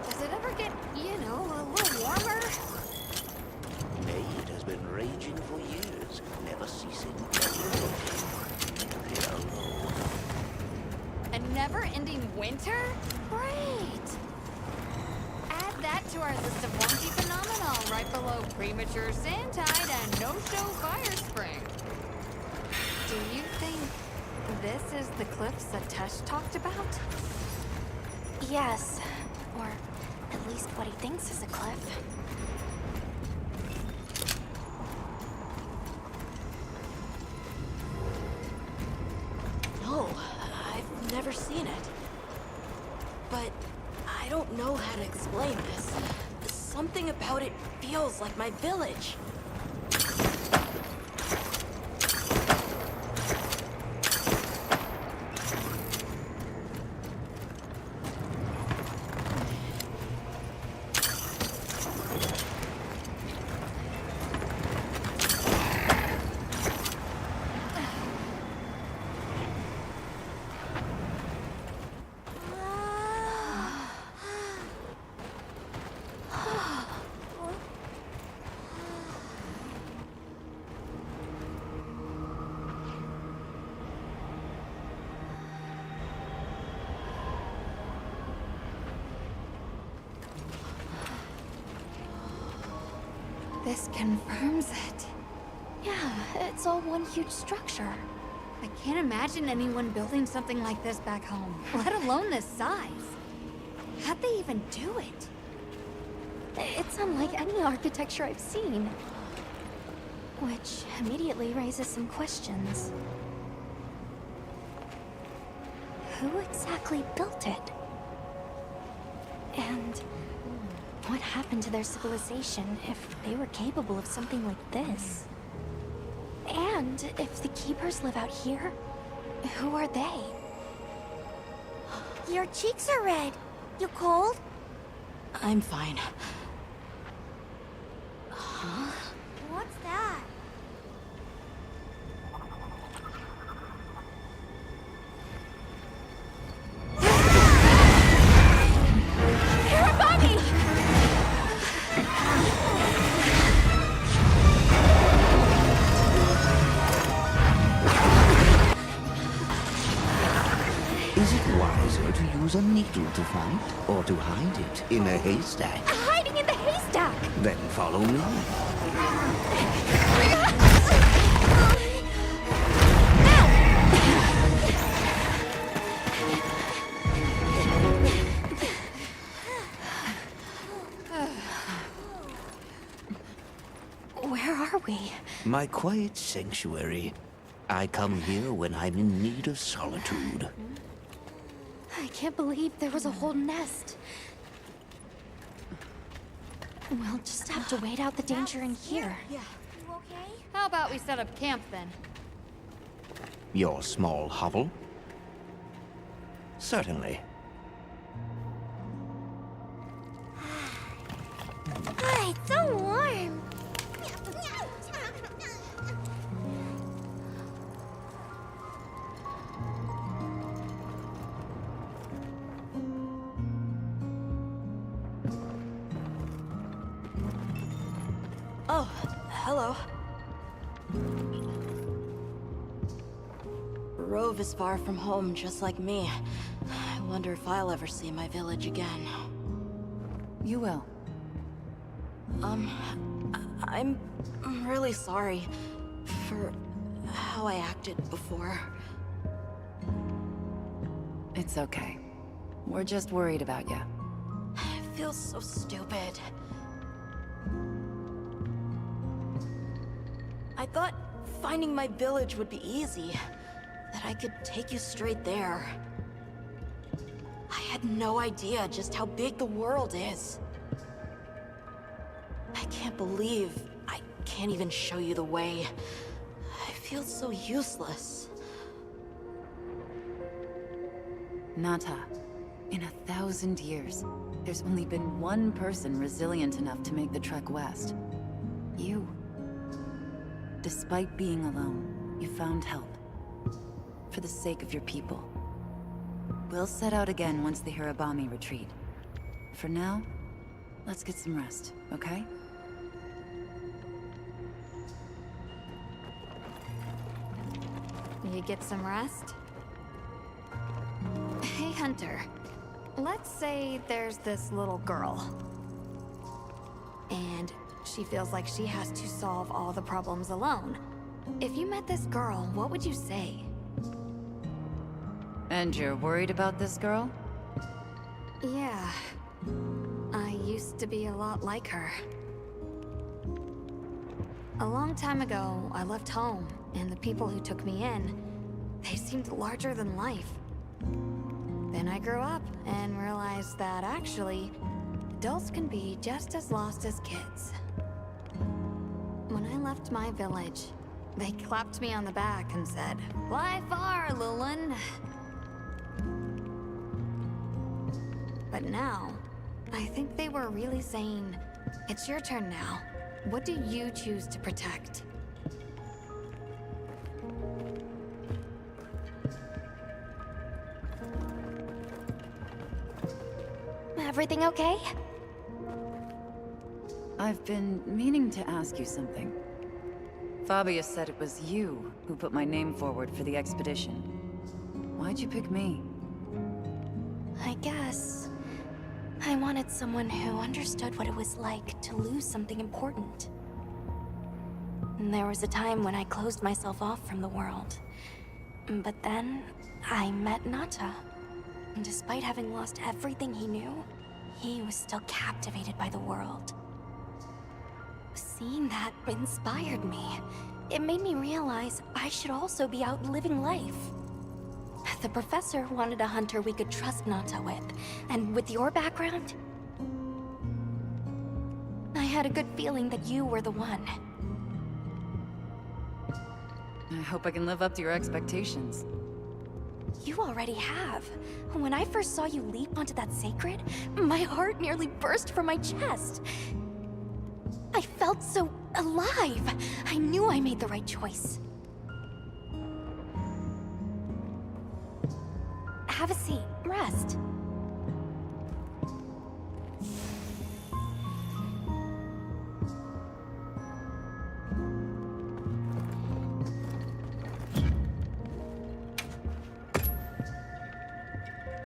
Does it ever get, you know, a little warmer? Nay, it has been raging for years, never ceasing. A never-ending winter? Great! Add that to our list of wonky phenomena right below premature sand tide and no-show fire spring. Do you think this is the cliffs that Tesh talked about? Yes, or at least what he thinks is a cliff. No, I've never seen it. But I don't know how to explain this. Something about it feels like my village. This confirms it. Yeah, it's all one huge structure. I can't imagine anyone building something like this back home, let alone this size. How'd they even do it? It's unlike any architecture I've seen. Which immediately raises some questions. Who exactly built it? And what happened to their civilization if they were capable of something like this? And if the Keepers live out here, who are they? Your cheeks are red. You cold? I'm fine. What's that? Harabami! Is it wiser to use a needle to fight, or to hide it in a haystack? Hiding in the haystack! Then follow me. Where are we? My quiet sanctuary. I come here when I'm in need of solitude. I can't believe there was a whole nest. We'll just have to wait out the danger in here. Yeah. You okay? How about we set up camp then? Your small hovel? Certainly. Ah, it's so warm. Oh, hello. Rove is far from home, just like me. I wonder if I'll ever see my village again. You will. I'm really sorry for how I acted before. It's okay. We're just worried about you. I feel so stupid. I thought finding my village would be easy. That I could take you straight there. I had no idea just how big the world is. I can't believe I can't even show you the way. I feel so useless. Nata, in 1,000 years, there's only been one person resilient enough to make the trek west. You. Despite being alone, you found help. For the sake of your people. We'll set out again once the Hirabami retreat. For now, let's get some rest, okay? You get some rest? Hey, Hunter. Let's say there's this little girl. And she feels like she has to solve all the problems alone. If you met this girl, what would you say? And you're worried about this girl? Yeah. I used to be a lot like her. A long time ago, I left home, and the people who took me in, they seemed larger than life. Then I grew up and realized that actually, adults can be just as lost as kids. When I left my village, they clapped me on the back and said, "Fly far, Lulin." But now, I think they were really saying, "It's your turn now. What do you choose to protect?" Everything okay? I've been meaning to ask you something. Fabius said it was you who put my name forward for the expedition. Why'd you pick me? I guess I wanted someone who understood what it was like to lose something important. There was a time when I closed myself off from the world. But then, I met Nata. And despite having lost everything he knew, he was still captivated by the world. Seeing that inspired me. It made me realize I should also be out living life. The professor wanted a hunter we could trust Nata with, and with your background, I had a good feeling that you were the one. I hope I can live up to your expectations. You already have. When I first saw you leap onto that sacred, my heart nearly burst from my chest. I felt so alive. I knew I made the right choice. Have a seat. Rest.